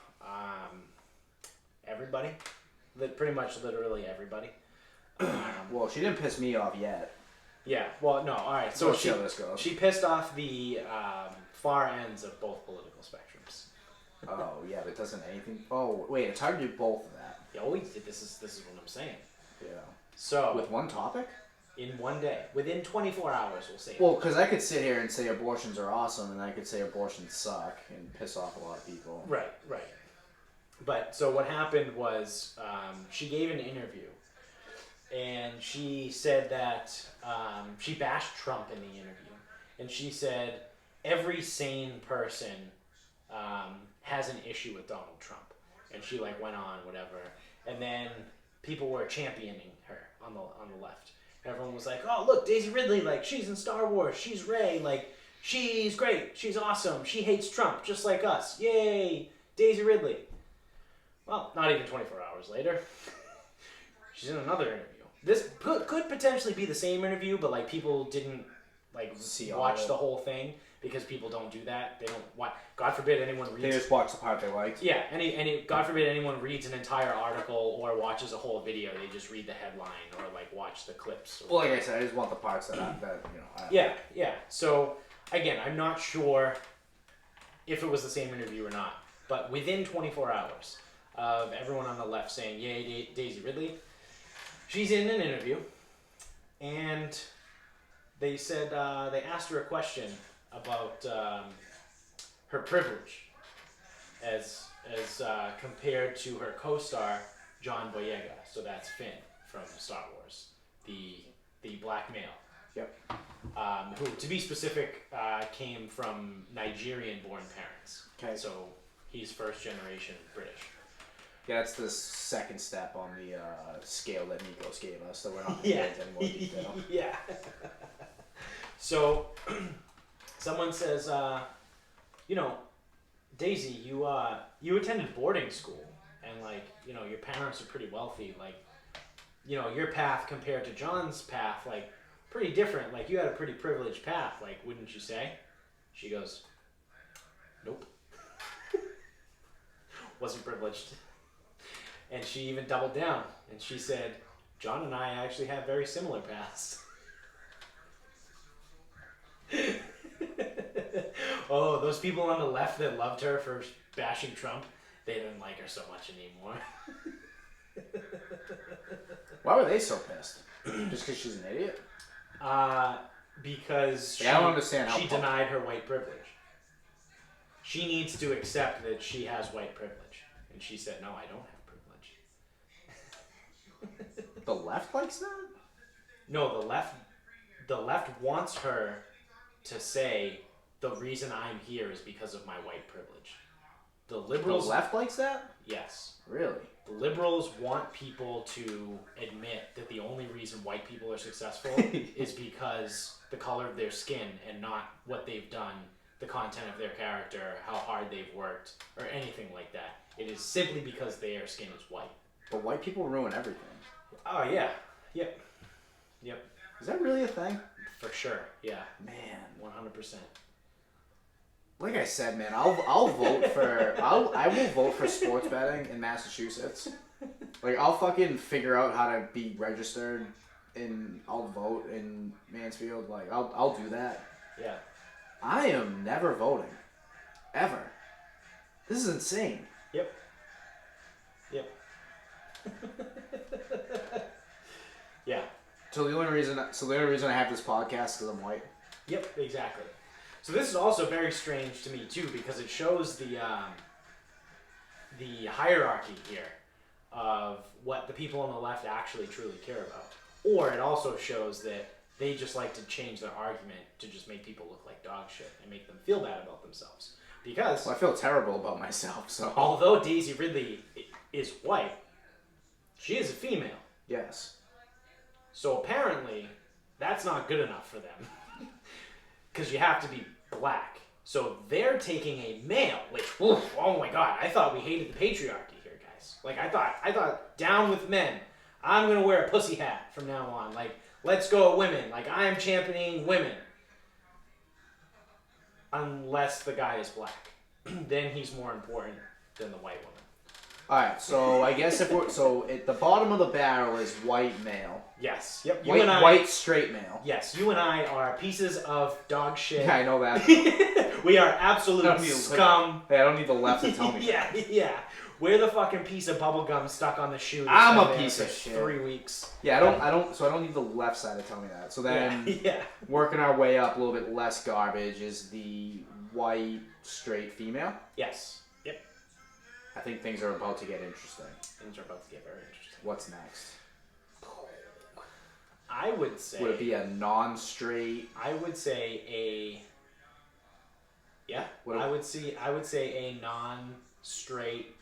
everybody. Pretty much literally everybody. Well, she didn't piss me off yet. Yeah, well, no, all right. So We'll see how this goes. she pissed off the far ends of both political spectrums. Oh yeah, but doesn't anything. Oh wait, it's hard to do both of that. Yeah, this is what I'm saying. Yeah. So With one topic? in one day, within 24 hours, we'll say. Well, because I could sit here and say abortions are awesome, and I could say abortions suck and piss off a lot of people. Right. But so what happened was she gave an interview, and she said that she bashed Trump in the interview, and she said every sane person has an issue with Donald Trump, and she like went on whatever, and then people were championing her on the left. Everyone was like, "Oh, look, Daisy Ridley, like she's in Star Wars, she's Rey, like she's great, she's awesome, she hates Trump just like us, yay, Daisy Ridley." Well, not even 24 hours later, she's in another interview. This could potentially be the same interview, but like people didn't like See all watch of it. the whole thing because people don't do that. They don't watch. God forbid anyone They reads. just watched the part they liked. Yeah, any God forbid anyone reads an entire article or watches a whole video. They just read the headline or like watch the clips. Well, like I said, I just want the parts that I. Yeah. So again, I'm not sure if it was the same interview or not, but within 24 hours of everyone on the left saying "Yay, Daisy Ridley," she's in an interview, and they said they asked her a question about her privilege as compared to her co-star John Boyega. So that's Finn from Star Wars, the black male. Yep. Who, to be specific, came from Nigerian-born parents. Okay. So he's first generation British. Yeah, that's the second step on the scale that Nikos gave us, so we're not going to Yeah. get into any more detail. Yeah. So, someone says, Daisy, you attended boarding school, and like, your parents are pretty wealthy. Like, your path compared to John's path, like, pretty different. Like, you had a pretty privileged path. Like, wouldn't you say? She goes, nope. Wasn't privileged. And she even doubled down, and she said, John and I actually have very similar paths. Oh, those people on the left that loved her for bashing Trump, they didn't like her so much anymore. Why were they so pissed? Just because she's an idiot? Because I don't understand how she denied her white privilege. She needs to accept that she has white privilege. And she said, no, I don't have privilege. The left likes that? No, the left wants her to say, the reason I'm here is because of my white privilege. The liberals... The left likes that? Yes. Really? The liberals want people to admit that the only reason white people are successful is because the color of their skin and not what they've done, the content of their character, how hard they've worked, or anything like that. It is simply because their skin is white. But white people ruin everything. Oh, yeah. Yep. Is that really a thing? For sure. Yeah. Man. 100%. Like I said, man, I'll vote for I will vote for sports betting in Massachusetts. Like I'll fucking figure out how to be registered and I'll vote in Mansfield. Like I'll do that. Yeah. I am never voting. Ever. This is insane. Yep. Yeah. So the only reason I have this podcast is because I'm white. Yep, exactly. So this is also very strange to me too, because it shows the hierarchy here of what the people on the left actually truly care about. Or it also shows that they just like to change their argument to just make people look like dog shit and make them feel bad about themselves. Because Well, I feel terrible about myself, so although Daisy Ridley is white, she is a female. yes. So apparently, that's not good enough for them. Because you have to be black. So they're taking a male, which, oof, oh my god, I thought we hated the patriarchy here, guys. Like, I thought, down with men. I'm going to wear a pussy hat from now on. Like, let's go women. Like, I am championing women. Unless the guy is black. Then he's more important than the white woman. Alright, so I guess if we're at the bottom of the barrel is white male. Yes. Yep. White straight male. Yes, you and I are pieces of dog shit. Yeah, I know that. We are absolute scum. Hey, I don't need the left to tell me. Yeah. We're the fucking piece of bubblegum stuck on the shoe. that's I'm been a there piece for of shit. 3 weeks. Yeah, I don't need the left side to tell me that. So then Yeah. working our way up a little bit less garbage is the white straight female. Yes. Yep. I think things are about to get interesting. Things are about to get very interesting. What's next? I would say. Would it be a non-straight? I would say a. Yeah. I would say a non-straight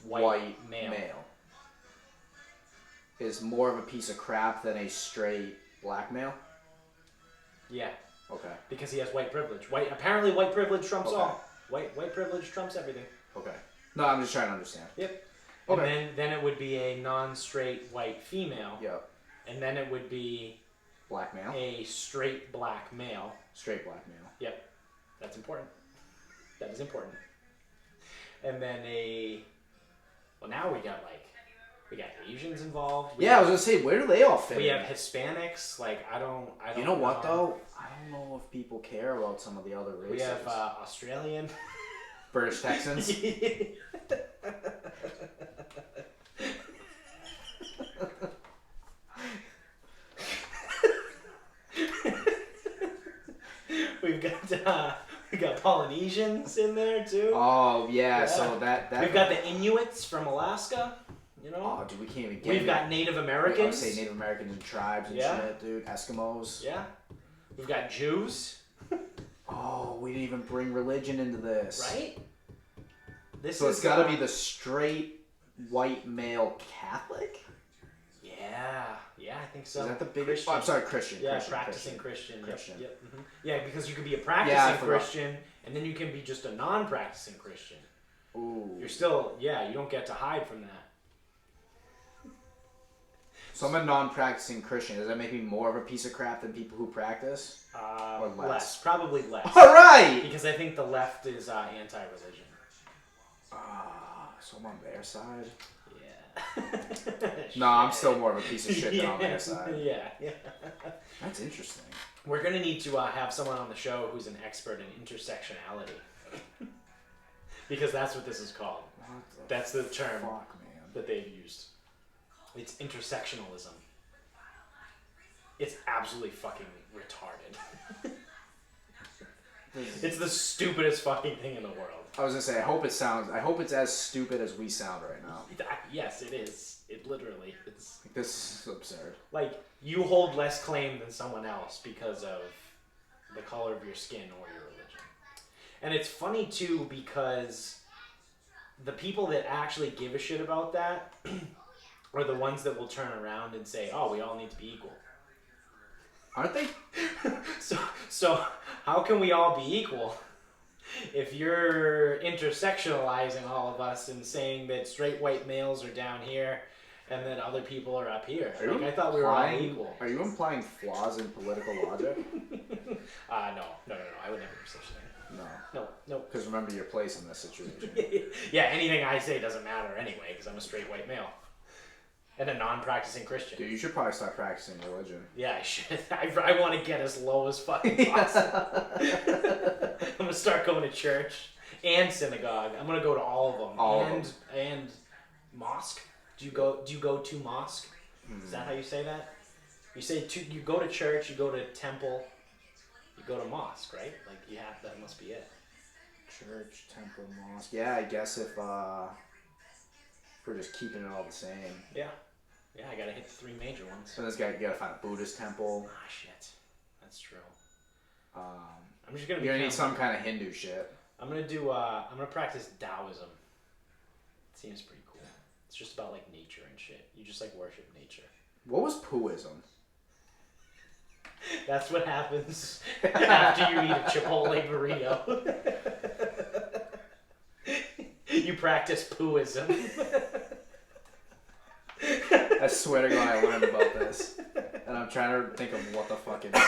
white male. Is more of a piece of crap than a straight black male? Yeah. Okay. Because he has white privilege. Apparently, white privilege trumps Okay. all. White privilege trumps everything. Okay. No, I'm just trying to understand. Yep. Okay. And then it would be a non-straight white female. Yep. And then it would be Black male? a straight black male. Straight black male. Yep. That's important. That is important. And then now we got Asians involved. I was gonna say, where do they all fit We in? have Hispanics. Like, I don't You know what though? I don't know if people care about some of the other races. We have Australian. British Texans. We got Polynesians in there too. Oh yeah, Yeah. so that We've got the Inuits from Alaska. You know? Oh, dude, we can't even get We've it. got Native I would Americans. say Native Americans and tribes and Yeah. shit, dude. Eskimos. Yeah. We've got Jews. Oh, we didn't even bring religion into this. Right? This So is it's got to be the straight white male Catholic? Yeah, I think so. Is that the biggest? Christian. Oh, I'm sorry, Christian. Yeah, Christian, practicing Christian. Christian. Yep. Yeah, because you could be a practicing Yeah, I forgot. Christian, and then you can be just a non-practicing Christian. Ooh. You're still, you don't get to hide from that. So I'm a non-practicing Christian. Does that make me more of a piece of crap than people who practice? Or less? Probably less. All right. Because I think the left is anti-religion. So I'm on their side. Yeah. No, I'm still more of a piece of shit than on their side. Yeah. That's interesting. We're gonna need to have someone on the show who's an expert in intersectionality, because that's what this is called. That's the term Fuck, man. that they've used. It's intersectionalism. It's absolutely fucking retarded. It's the stupidest fucking thing in the world. I was gonna say, I hope it's as stupid as we sound right now. Yes, it is. It literally is. This is absurd. Like, you hold less claim than someone else because of the color of your skin or your religion. And it's funny, too, because the people that actually give a shit about that are the ones that will turn around and say, oh, we all need to be equal. Aren't they? So how can we all be equal if you're intersectionalizing all of us and saying that straight white males are down here and that other people are up here? Are you I thought we were all implying- equal. Are you implying flaws in political logic? No. I would never do such a thing. No. Because remember your place in this situation. Yeah, anything I say doesn't matter anyway because I'm a straight white male. And a non-practicing Christian. Dude, you should probably start practicing religion. Yeah, I should. I want to get as low as fucking possible. I'm going to start going to church and synagogue. I'm going to go to all of them. All of them. And mosque. Do you go to mosque? Is that how you say that? You say you go to church, you go to temple, you go to mosque, right? Like that must be it. Church, temple, mosque. Yeah, I guess if we're just keeping it all the same. Yeah. Yeah, I gotta hit the three major ones. So this guy, you gotta find a Buddhist temple. Ah, shit. That's true. I'm just gonna. You're gonna need some kind of Hindu shit. I'm gonna practice Taoism. It seems pretty cool. It's just about like nature and shit. You just like worship nature. What was Poohism? That's what happens after you eat a Chipotle burrito. You practice Poohism. I swear to God, I learned about this, and I'm trying to think of what the fuck it is.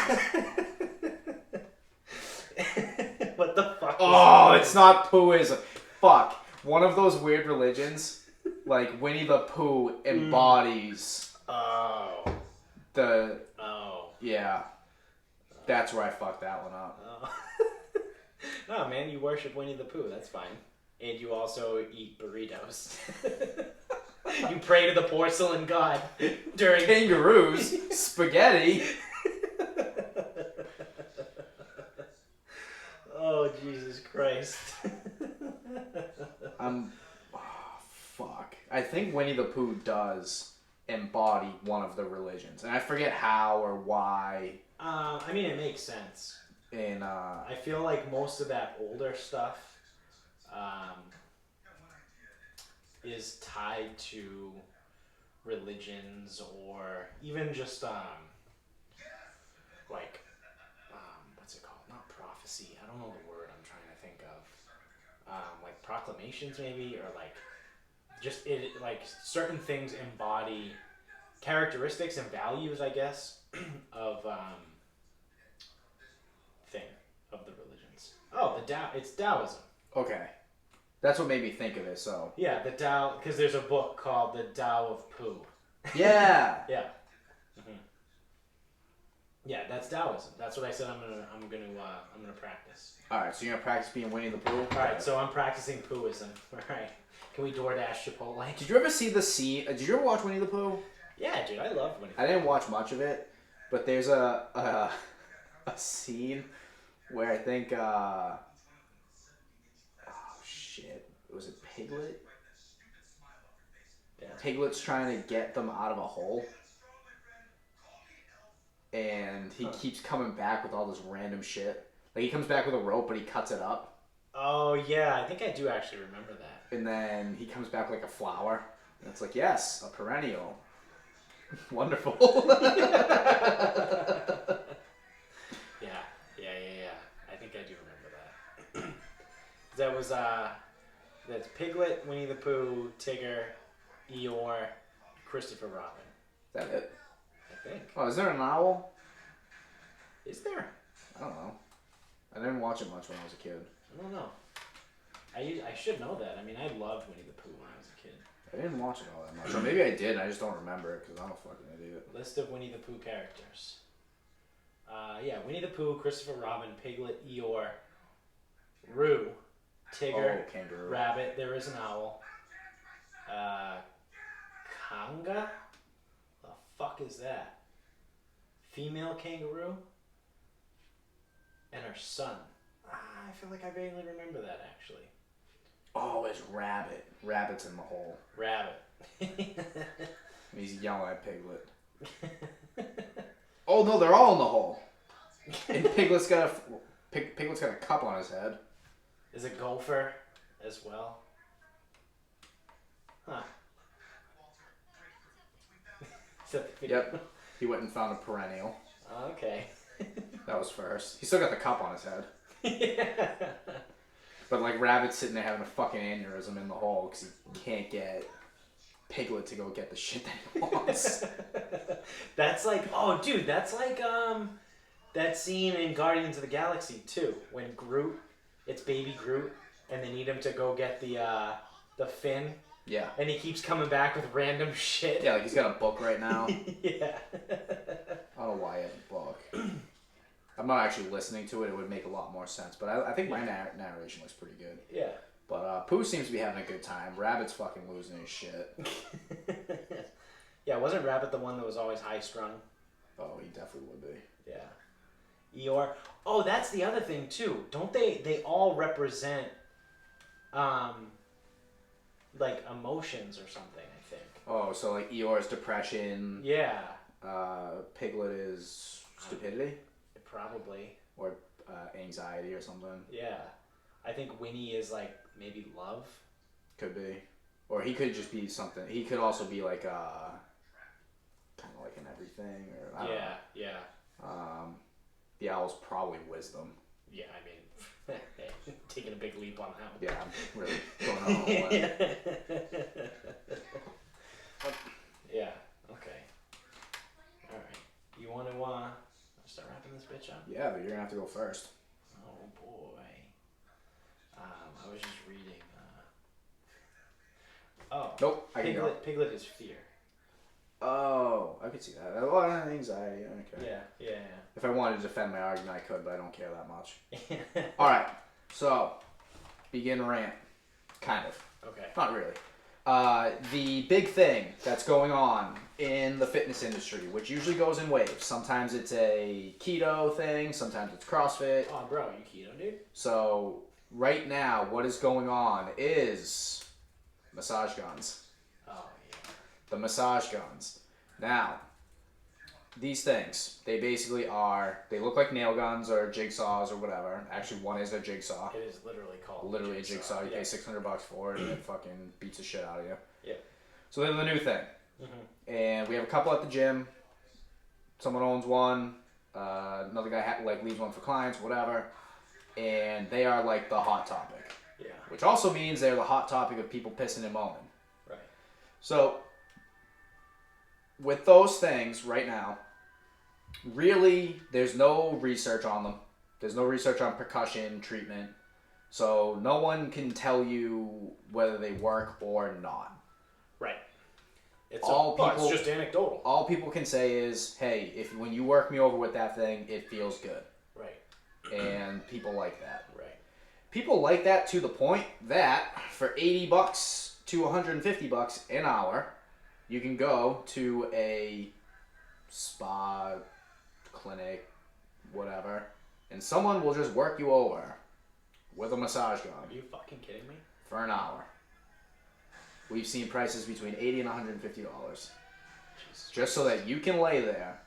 What the fuck? Oh, it's not Poohism. Fuck. One of those weird religions, like Winnie the Pooh embodies Oh. the. Oh. Yeah. That's where I fucked that one up. Oh. No, man, you worship Winnie the Pooh. That's fine. And you also eat burritos. You pray to the porcelain god during Kangaroos, spaghetti. Oh, Jesus Christ. Fuck. I think Winnie the Pooh does embody one of the religions, and I forget how or why. I mean, it makes sense. And I feel like most of that older stuff is tied to religions or even just what's it called? Not prophecy. I don't know the word I'm trying to think of. Like proclamations maybe, or like just like certain things embody characteristics and values, I guess, of the religions. Oh, it's Taoism. okay, that's what made me think of it. So Yeah, the Tao, because there's a book called The Tao of Pooh. yeah. Yeah. Mm-hmm. Yeah, that's Taoism. That's what I said. I'm gonna practice. All right, so you're gonna practice being Winnie the Pooh. All right, so I'm practicing Poohism. All right. Can we DoorDash Chipotle? Did you ever see the scene? Did you ever watch Winnie the Pooh? Yeah, dude, I love Winnie. I didn't watch much of it, but there's a scene where I think oh shit, was it Piglet? Yeah. Piglet's trying to get them out of a hole. And he keeps coming back with all this random shit. Like, he comes back with a rope, but he cuts it up. Oh, yeah. I think I do actually remember that. And then he comes back like a flower. And it's like, yes, a perennial. Wonderful. Yeah. I think I do remember that. That was, that's Piglet, Winnie the Pooh, Tigger, Eeyore, Christopher Robin. Is that it? I think. Oh, is there an owl? Is there? I don't know. I didn't watch it much when I was a kid. I don't know. I should know that. I mean, I loved Winnie the Pooh when I was a kid. I didn't watch it all that much. Or maybe I did, I just don't remember it because I'm a fucking idiot. List of Winnie the Pooh characters. Yeah, Winnie the Pooh, Christopher Robin, Piglet, Eeyore, Roo, Tigger, Oh, kangaroo. Rabbit. There is an owl. Conga? The fuck is that? Female kangaroo? And her son. I feel like I vaguely remember that actually. Oh, it's Rabbit. Rabbit's in the hole. Rabbit. And he's yelling at Piglet. Oh no, they're all in the hole. And Piglet's got a cup on his head. Is it Gopher as well? Huh. Is that the video? Yep. He went and found a perennial. Okay. That was first. He still got the cup on his head. Yeah. But like Rabbit's sitting there having a fucking aneurysm in the hole because he can't get Piglet to go get the shit that he wants. That's like, oh dude, that's like that scene in Guardians of the Galaxy 2 when Groot, it's baby Groot, and they need him to go get the fin, Yeah. and he keeps coming back with random shit. Yeah, like he's got a book right now. Yeah. I don't know why he has a book. I'm not actually listening to it. It would make a lot more sense. But I think my narration looks pretty good. Yeah. But Pooh seems to be having a good time. Rabbit's fucking losing his shit. Yeah, wasn't Rabbit the one that was always high strung? Oh, he definitely would be. Yeah. Eeyore. Oh, that's the other thing too. Don't they all represent like emotions or something, I think. Oh, so like Eeyore's depression. Yeah. Piglet is stupidity Probably. or anxiety or something. Yeah. I think Winnie is like maybe love. Could be. Or he could just be something. He could also be like kind of like an everything or I don't know. Yeah. The owl's probably wisdom. Yeah, I mean, taking a big leap on that one. Yeah, I'm really going on all that. Yeah. Okay. All right. You want to start wrapping this bitch up? Yeah, but you're gonna have to go first. Oh boy. I was just reading. Oh. Nope, I can go. Piglet is fear. Oh, I could see that. A lot of anxiety. Okay. Yeah. If I wanted to defend my argument, I could, but I don't care that much. Yeah. All right. So, begin rant. Kind of. Okay. Not really. The big thing that's going on in the fitness industry, which usually goes in waves. Sometimes it's a keto thing. Sometimes it's CrossFit. Oh, bro, you keto, dude? So, right now, what is going on is massage guns. Oh, yeah. The massage guns. Now, these things, they basically are, they look like nail guns or jigsaws or whatever. Actually, one is a jigsaw. It is literally called Literally a jigsaw. You Yeah. pay $600 for it and it fucking beats the shit out of you. Yeah. So they're the new thing. Mm-hmm. And we have a couple at the gym. Someone owns one. Another guy leaves one for clients, whatever. And they are like the hot topic. Yeah. Which also means they're the hot topic of people pissing and moaning. Right. So, with those things right now, really, there's no research on them. There's no research on percussion treatment. So, no one can tell you whether they work or not. Right. It's it's just anecdotal. All people can say is, hey, when you work me over with that thing, it feels good. Right. And people like that. Right. People like that to the point that for $80 to $150 an hour, you can go to a spa, clinic, whatever, and someone will just work you over with a massage gun Are you fucking kidding me? for an hour. we've seen prices between $80 and $150. Just so that you can lay there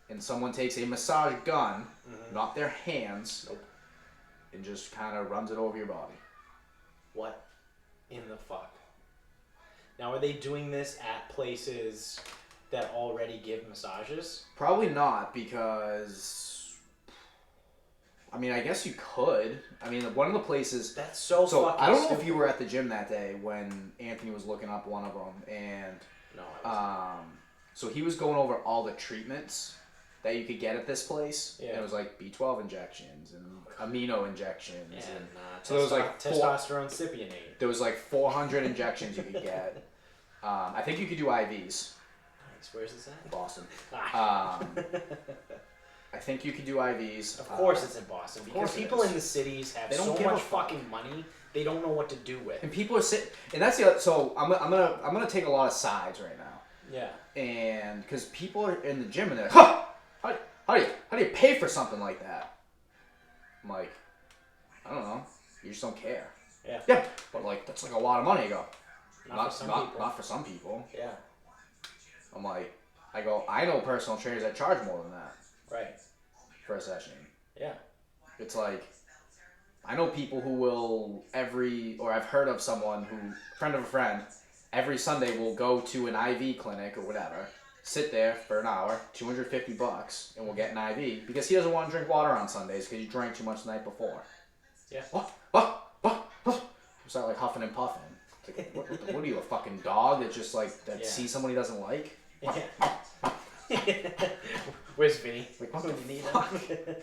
and someone takes a massage gun, not their hands, and just kind of runs it over your body. What in the fuck? Now, are they doing this at places that already give massages? Probably not, because I mean, I guess you could. I mean, one of the places. That's so fucking I don't know stupid. if you were at the gym that day when Anthony was looking up one of them, and No, I wasn't. so he was going over all the treatments that you could get at this place. Yeah. And it was like B12 injections and amino injections. Yeah, And so so there was like testosterone cypionate. there was like 400 injections you could get. I think you could do IVs. Nice. Where's this at? Boston. Ah. I think you could do IVs. Of course it's in Boston, because course it people is. in the cities have They don't so give a much fuck. fucking money, they don't know what to do with. And people are sitting, and that's the other, so I'm gonna take a lot of sides right now, Yeah. and because people are in the gym and they're like, huh, how do you pay for something like that? I'm like, I don't know, you just don't care. Yeah. Yeah, but like that's like a lot of money. I go, Not for some people. not for some people. Yeah. I'm like, I know personal trainers that charge more than that Right. for a session. Yeah. It's like, I know people who will I've heard of someone who, friend of a friend, every Sunday will go to an IV clinic or whatever, sit there for an hour, $250, and will get an IV because he doesn't want to drink water on Sundays because he drank too much the night before. Yeah. What? Start like huffing and puffing. It's like, what are you, a fucking dog that just like, that Yeah. sees someone he doesn't like? Yeah. Where's Vinny? Like, what the You need fuck? him?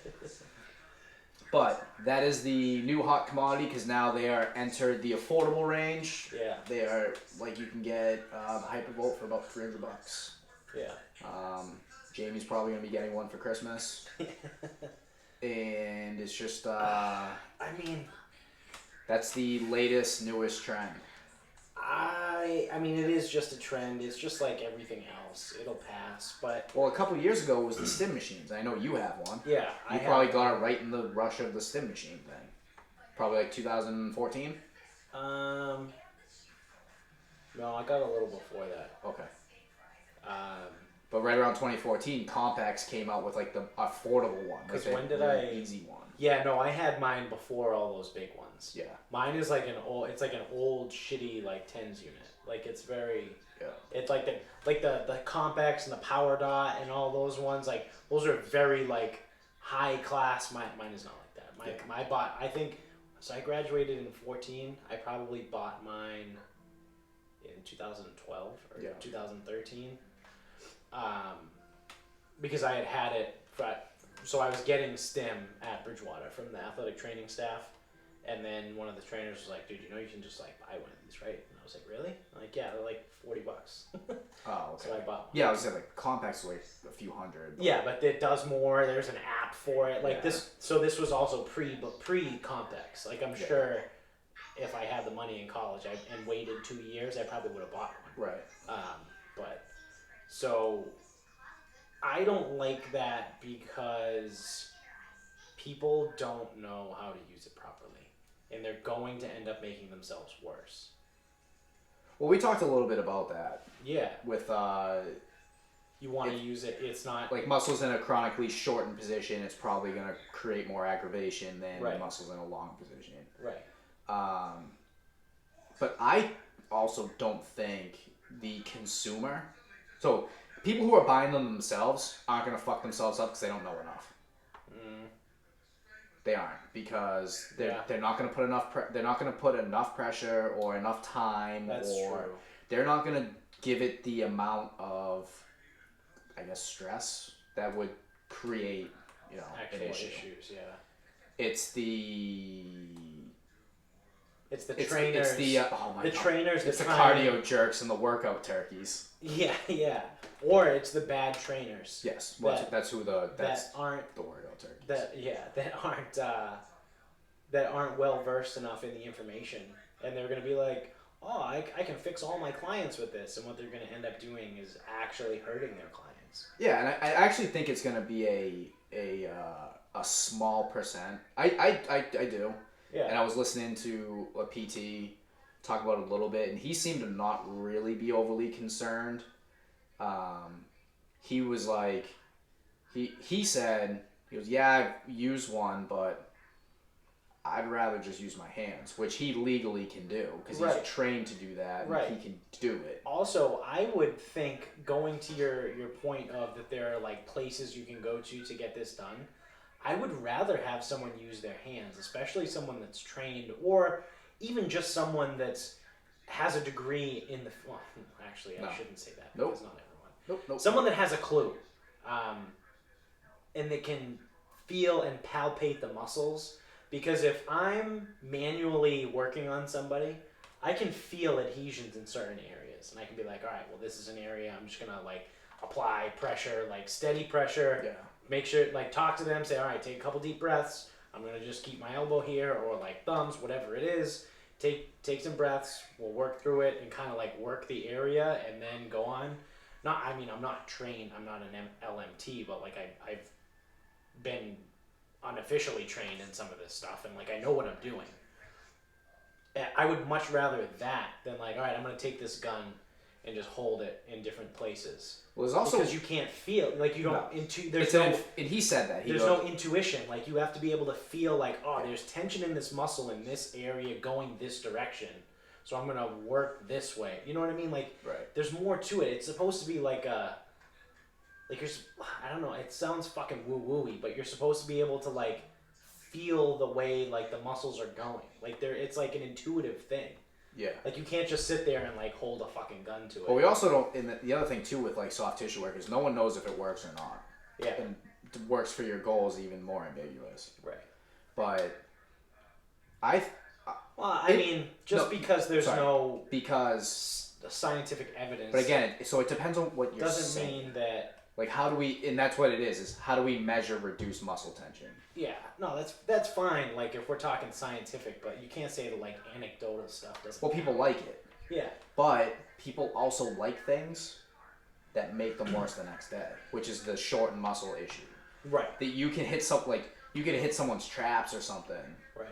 But that is the new hot commodity because now they are entered the affordable range. Yeah. They are like, you can get Hypervolt for about $300. Yeah. Jamie's probably gonna be getting one for Christmas, and it's just I mean, that's the latest newest trend. I mean, it is just a trend. It's just like everything else. It'll pass, but Well, a couple years ago it was the stim machines. I know you have one. yeah, You probably got it right in the rush of the stim machine thing. Probably like 2014. No, I got a little before that. Okay. Um, But right around 2014, Compacts came out with like the affordable one. Like 'Cause the when did real I- easy one. yeah, no, I had mine before all those big ones. Yeah. Mine is like it's like an old shitty like tens unit. Like it's very. Yeah. It's like the compacts and the power dot and all those ones. Like those are very like high class. Mine is not like that. My bought. I think so. I graduated in 2014. I probably bought mine in 2012 or Yeah. 2013. Because I had it. So I was getting STEM at Bridgewater from the athletic training staff. And then one of the trainers was like, dude, you know you can just like buy one of these, right? And I was like, really? I'm like, yeah, they're like $40. Oh, okay. So I bought one. Yeah, I was saying like Compacts were like a few hundred. But Yeah, but it does more. There's an app for it. Like Yeah. this. So this was also pre-Compex. Like I'm Yeah. sure if I had the money in college and waited 2 years, I probably would have bought one. Right. But so I don't like that because people don't know how to use it properly, and they're going to end up making themselves worse. Well, we talked a little bit about that Yeah, with you want to use it. It's not like muscles in a chronically shortened position. It's probably going to create more aggravation than Right. muscles in a long position. right. But I also don't think the consumer. So people who are buying them themselves aren't going to fuck themselves up because they don't know enough. They aren't, because they're not going to put enough. They're not going to put enough pressure or enough time, That's or true. they're not going to give it the amount of, I guess, stress that would create, Actual an issue. issues. Yeah. It's the It's the it's, trainers. it's the oh my the God. trainers. It's the that try cardio jerks and the workout turkeys. Yeah, yeah. Or it's the bad trainers. Yes, well, that's That that's aren't the workout turkeys. that aren't well versed enough in the information, and they're gonna be like, oh, I can fix all my clients with this, and what they're gonna end up doing is actually hurting their clients. Yeah, and I actually think it's gonna be a small percent. I do. Yeah. And I was listening to a PT talk about it a little bit, and he seemed to not really be overly concerned. He was like, he said, he goes, yeah, I've used one, but I'd rather just use my hands, which he legally can do because Right. he's trained to do that. And Right. He can do it. Also, I would think, going to your point of that there are like places you can go to get this done, I would rather have someone use their hands, especially someone that's trained, or even just someone that's has a degree in the. Well, actually, I No. shouldn't say that Nope. because not everyone. Nope. Someone that has a clue, and that can feel and palpate the muscles. Because if I'm manually working on somebody, I can feel adhesions in certain areas, and I can be like, all right, well, this is an area I'm just gonna like apply pressure, like steady pressure. Yeah. Make sure, like, talk to them, say, all right, take a couple deep breaths. I'm gonna just keep my elbow here, or like thumbs, whatever it is. Take some breaths. We'll work through it and kind of like work the area, and then go on. I mean, I'm not trained. I'm not an LMT, but like I've been unofficially trained in some of this stuff, and like I know what I'm doing. I would much rather that than like, all right, I'm gonna take this gun and just hold it in different places. Well, there's also Because you can't feel, like you don't No. there's it's no and he said that there's no intuition. Like you have to be able to feel like, oh, there's tension in this muscle in this area going this direction, so I'm gonna work this way. You know what I mean? Like right. there's more to it. It's supposed to be like a like I don't know, it sounds fucking woo-woo-y, but you're supposed to be able to like feel the way like the muscles are going. Like it's like an intuitive thing. Yeah. Like you can't just sit there and like hold a fucking gun to it. But we also don't. And the other thing too with like soft tissue work is no one knows if it works or not. Yeah. And it works for your goals even more ambiguous. Right. But Well, I mean, just no, because there's sorry. no because scientific evidence. but again, so it depends on what you're doesn't saying. mean that. Like how do we? And that's what it is how do we measure reduced muscle tension? Yeah, no, that's fine. Like if we're talking scientific, but you can't say that like anecdotal stuff doesn't. Well, people like it. Yeah. But people also like things that make them worse the next day, which is the shortened muscle issue. Right. That you can hit you can hit someone's traps or something Right.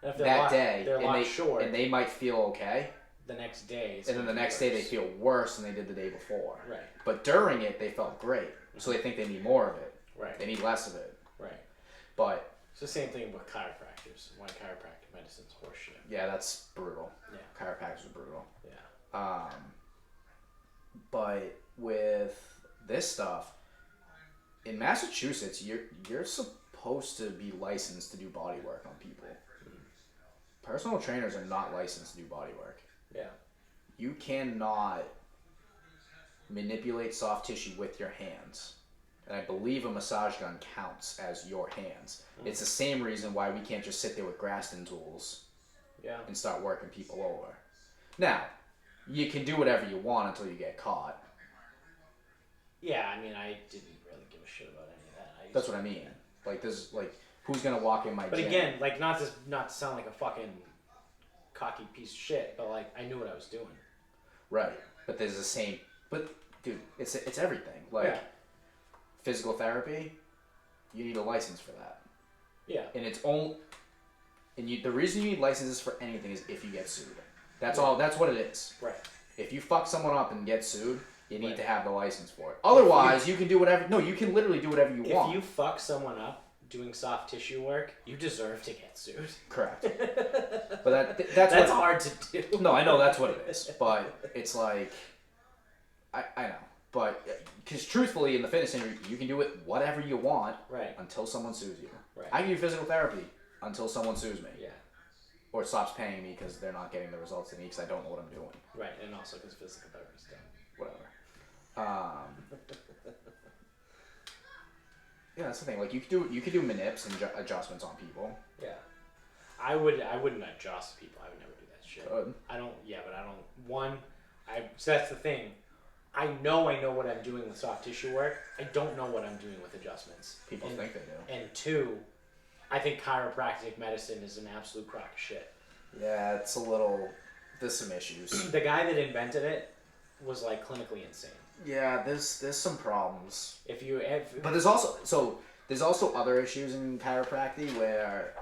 And if they're that locked, day, they're and locked short. and they might feel okay, the next day. It's and then the gonna be next day they worse. feel worse than they did the day before. Right. But during it, they felt great, so they think they need more of it. Right. They need less of it. Right. But It's the same thing with chiropractors. Why chiropractic medicine's horseshit. yeah, that's brutal. Yeah. Chiropractors are brutal. Yeah. But with this stuff, in Massachusetts, you're supposed to be licensed to do body work on people. Personal trainers are not licensed to do body work. Yeah. You cannot manipulate soft tissue with your hands. And I believe a massage gun counts as your hands. It's the same reason why we can't just sit there with Graston tools Yeah. and start working people over. Now, you can do whatever you want until you get caught. Yeah. I mean, I didn't really give a shit about any of that. That's what I mean. Like, there's like, who's gonna walk in my But gym? again, like not to sound like a fucking cocky piece of shit, but like I knew what I was doing. Right. But there's the same. But dude, it's everything. Like Yeah. physical therapy, you need a license for that. Yeah. And it's only. And the reason you need licenses for anything is if you get sued. That's all. That's what it is. Right. If you fuck someone up and get sued, you need Right. to have the license for it. Otherwise, you can do whatever. No, you can literally do whatever you want. If you fuck someone up doing soft tissue work, you deserve to get sued. Correct. But that's what, hard to do. No, I know that's what it is, but it's like, I know, but because truthfully, in the fitness industry, you can do it whatever you want, Right. until someone sues you. Right. I can do physical therapy until someone sues me, Yeah. or stops paying me because they're not getting the results they need because I don't know what I'm doing. Right. And also because physical therapy's done. Whatever. Yeah, that's the thing. Like you could do manips and adjustments on people. Yeah. I wouldn't adjust people. I would never do that shit. Good. I don't. Yeah, but I don't. So that's the thing. I know what I'm doing with soft tissue work. I don't know what I'm doing with adjustments. People and, think they do. And two, I think chiropractic medicine is an absolute crock of shit. Yeah, it's a little. There's some issues. The guy that invented it was like clinically insane. Yeah, there's some problems. But But there's also other issues in chiropractic where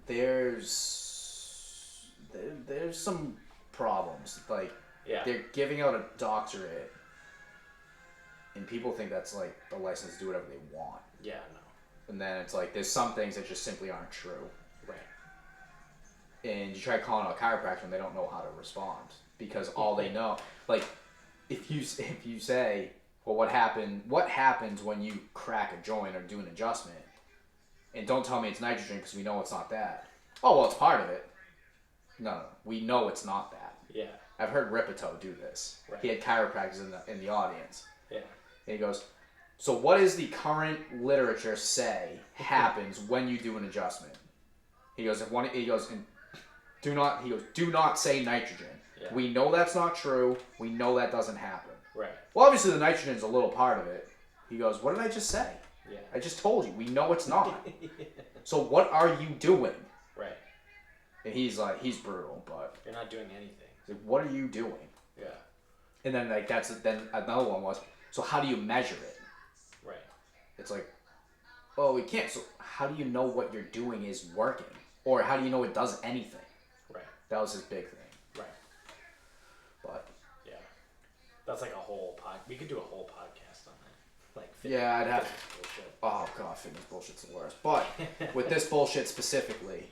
there's there's some problems. Like, Yeah. they're giving out a doctorate, and people think that's like the license to do whatever they want. Yeah, no. And then it's like there's some things that just simply aren't true. Right. And you try calling out a chiropractor, and they don't know how to respond because all they know, like, if you say, well, what happens when you crack a joint or do an adjustment, and don't tell me it's nitrogen because we know it's not that. Oh, well, it's part of it. No, we know it's not that. Yeah. I've heard Ripito do this. Right. He had chiropractors in the audience. Yeah. And he goes, so what does the current literature say happens when you do an adjustment? He goes, do not say nitrogen. Yeah. We know that's not true. We know that doesn't happen. Right. Well, obviously the nitrogen's a little part of it. He goes, what did I just say? Yeah. I just told you. We know it's not. So what are you doing? Right. And he's brutal, but You're not doing anything. he's like, what are you doing? Yeah. And then then another one was, so how do you measure it? Right. It's like, oh, we can't. So how do you know what you're doing is working? Or how do you know it does anything? Right. That was his big thing. Right. But Yeah. That's like a whole we could do a whole podcast on that. Like yeah, I'd have. fitness bullshit. Oh god, fitness bullshit's the worst. But with this bullshit specifically,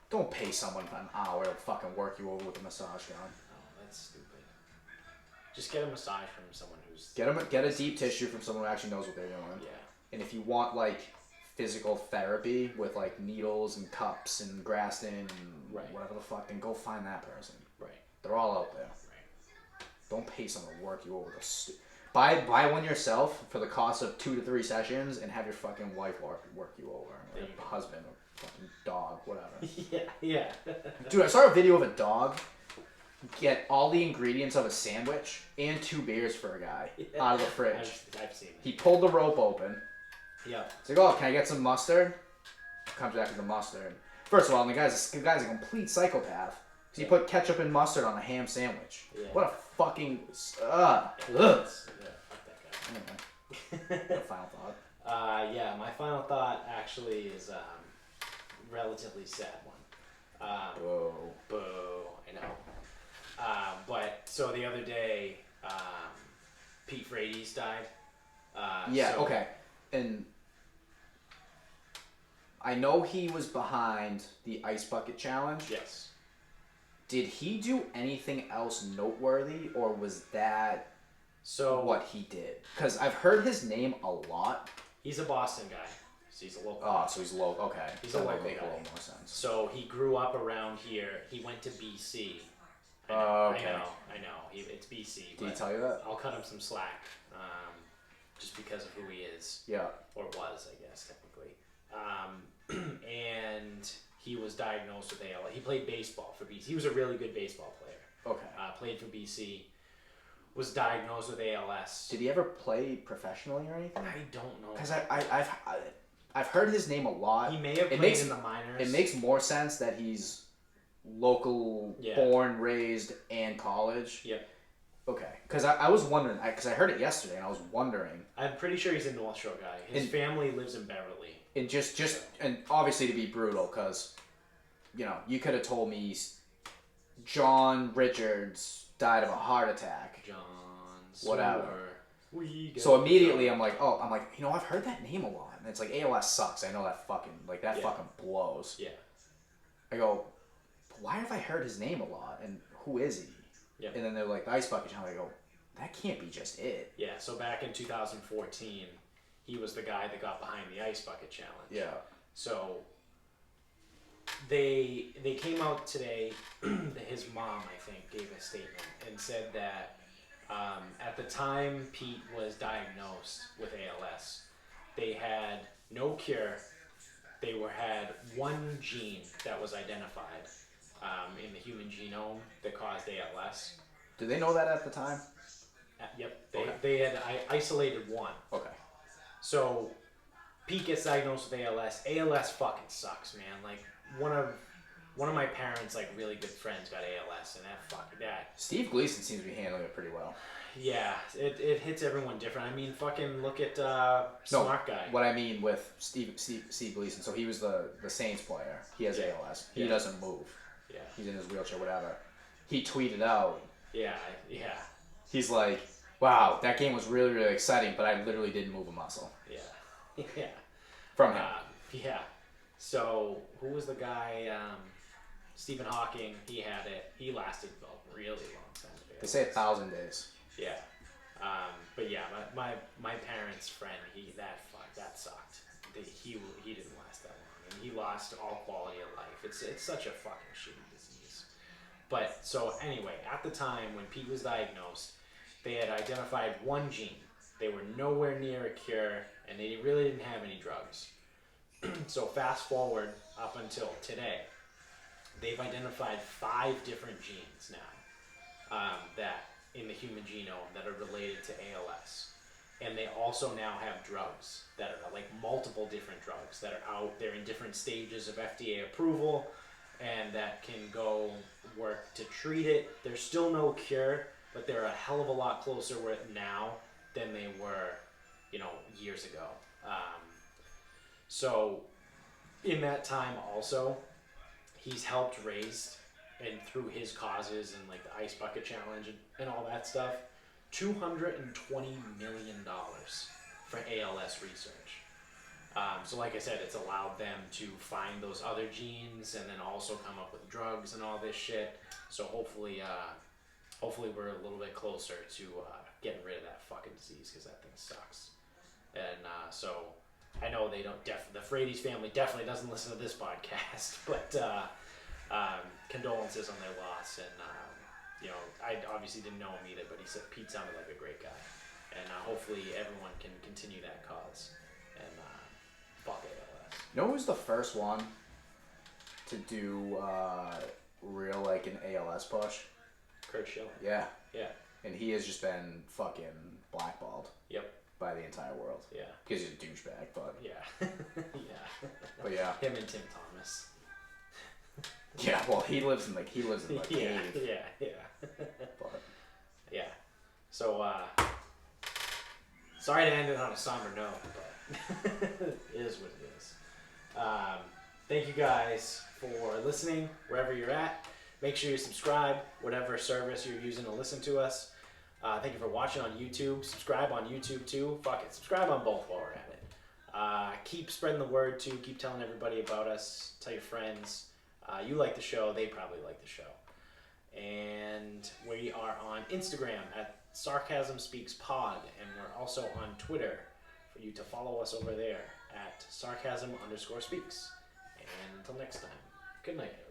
don't pay someone an hour to fucking work you over with a massage gun. Oh, that's stupid. Just get a massage from someone who's Get a deep tissue from someone who actually knows what they're doing. Yeah. And if you want like physical therapy with like needles and cups and Graston and Right. whatever the fuck, then go find that person. Right. They're all out there. Right. Don't pay someone to work you over. Buy one yourself for the cost of 2 to 3 sessions and have your fucking wife work you over, or There your you go. husband, or fucking dog, whatever. Yeah. Yeah. Dude, I saw a video of a dog get all the ingredients of a sandwich and 2 beers for a guy out of the fridge. I've seen it. He pulled the rope open. Yeah. He's like, "Oh, can I get some mustard?" Comes back with the mustard. First of all, the guy's a complete psychopath. Cause he put ketchup and mustard on a ham sandwich. Yeah. What a fucking Yeah, fuck that guy. Anyway, no final thought. Yeah, my final thought actually is relatively sad one. Whoa. Boo, I know. But so the other day, Pete Frates died. Yeah. So- Okay. And I know he was behind the ice bucket challenge. Yes. Did he do anything else noteworthy, or was that So what he did? Because I've heard his name a lot. he's a Boston guy. So he's a local. Oh, so he's low. Okay, He's that a might local make a guy. little more sense. So he grew up around here. He went to BC. I know, Okay. I know. It's BC. Did he but tell you that? I'll cut him some slack, just because of who he is, Yeah. or was, I guess, technically. And he was diagnosed with ALS. He played baseball for BC. He was a really good baseball player. Okay. Played for BC. Was diagnosed with ALS. Did he ever play professionally or anything? I don't know. Because I've heard his name a lot. He may have It played makes- in the minors. It makes more sense that he's local, Yeah. born, raised, and college. Yeah. Okay. Because I was wondering, because I heard it yesterday, and I was wondering, I'm pretty sure he's a North Shore guy. His And- family lives in Beverly. and just and obviously to be brutal, because you could have told me John Richards died of a heart attack. John. Whatever. Sewer. We So get immediately John. I'm like, I've heard that name a lot, and it's like ALS sucks. I know that fucking Yeah. fucking blows. Yeah. I go, why have I heard his name a lot, and who is he? Yeah. And then they're like, the Ice Bucket Challenge. I go, that can't be just it. Yeah. So back in 2014, he was the guy that got behind the Ice Bucket Challenge. Yeah. So they came out today. His mom, I think, gave a statement and said that at the time Pete was diagnosed with ALS, they had no cure. They had one gene that was identified in the human genome that caused ALS. Did they know that at the time? Yep, Okay. they had isolated one. Okay. So Pete gets diagnosed with ALS. ALS fucking sucks, man. Like one of my parents' like really good friends got ALS, and that Steve Gleason seems to be handling it pretty well. yeah, it hits everyone different. I mean, fucking look at Smart Guy. What I mean with Steve Gleason, so he was the Saints player. He has Yeah. ALS. He Yeah. doesn't move. Yeah. He's in his wheelchair, whatever. He tweeted out. Yeah. He's like, "Wow, that game was really, really exciting, but I literally didn't move a muscle." Yeah. Yeah. From him. Yeah. So who was the guy? Stephen Hawking. He had it. He lasted a really long time. They say 1,000 days. Yeah. But yeah, my parents' friend, that sucked. He didn't last that long, and he lost all quality of life. It's such a fucking shitty disease. But so anyway, at the time when Pete was diagnosed, they had identified one gene. They were nowhere near a cure, and they really didn't have any drugs. So fast forward up until today, they've identified 5 different genes now that in the human genome that are related to ALS. And they also now have drugs that are like multiple different drugs that are out there in different stages of FDA approval and that can go work to treat it. There's still no cure, but they're a hell of a lot closer with it now than they were, years ago. So in that time also, he's helped raise, and through his causes and like the Ice Bucket Challenge and all that stuff, $220 million for ALS research. So like I said, it's allowed them to find those other genes and then also come up with drugs and all this shit. So hopefully we're a little bit closer to getting rid of that fucking disease, because that thing sucks. And so I know they don't. The Frates family definitely doesn't listen to this podcast, but condolences on their loss. And I obviously didn't know him either, but he said Pete sounded like a great guy, and hopefully everyone can continue that cause. And fuck ALS. You know who was the first one to do real like an ALS push? Kurt Schilling. Yeah. Yeah. And he has just been fucking blackballed. Yep. By the entire world. Yeah. Because he's a douchebag, but. Yeah. Yeah. But yeah. Him and Tim Thomas. Yeah, well, he lives in the cave. Yeah. But. Yeah. So, sorry to end it on a somber note, but it is what it is. Thank you guys for listening wherever you're at. Make sure you subscribe, whatever service you're using to listen to us. Thank you for watching on YouTube. Subscribe on YouTube too. Fuck it. Subscribe on both while we're at it. Keep spreading the word too. Keep telling everybody about us. Tell your friends. You like the show. They probably like the show. And we are on Instagram at Sarcasm Speaks Pod. And we're also on Twitter for you to follow us over there at Sarcasm_speaks. And until next time, good night, everybody.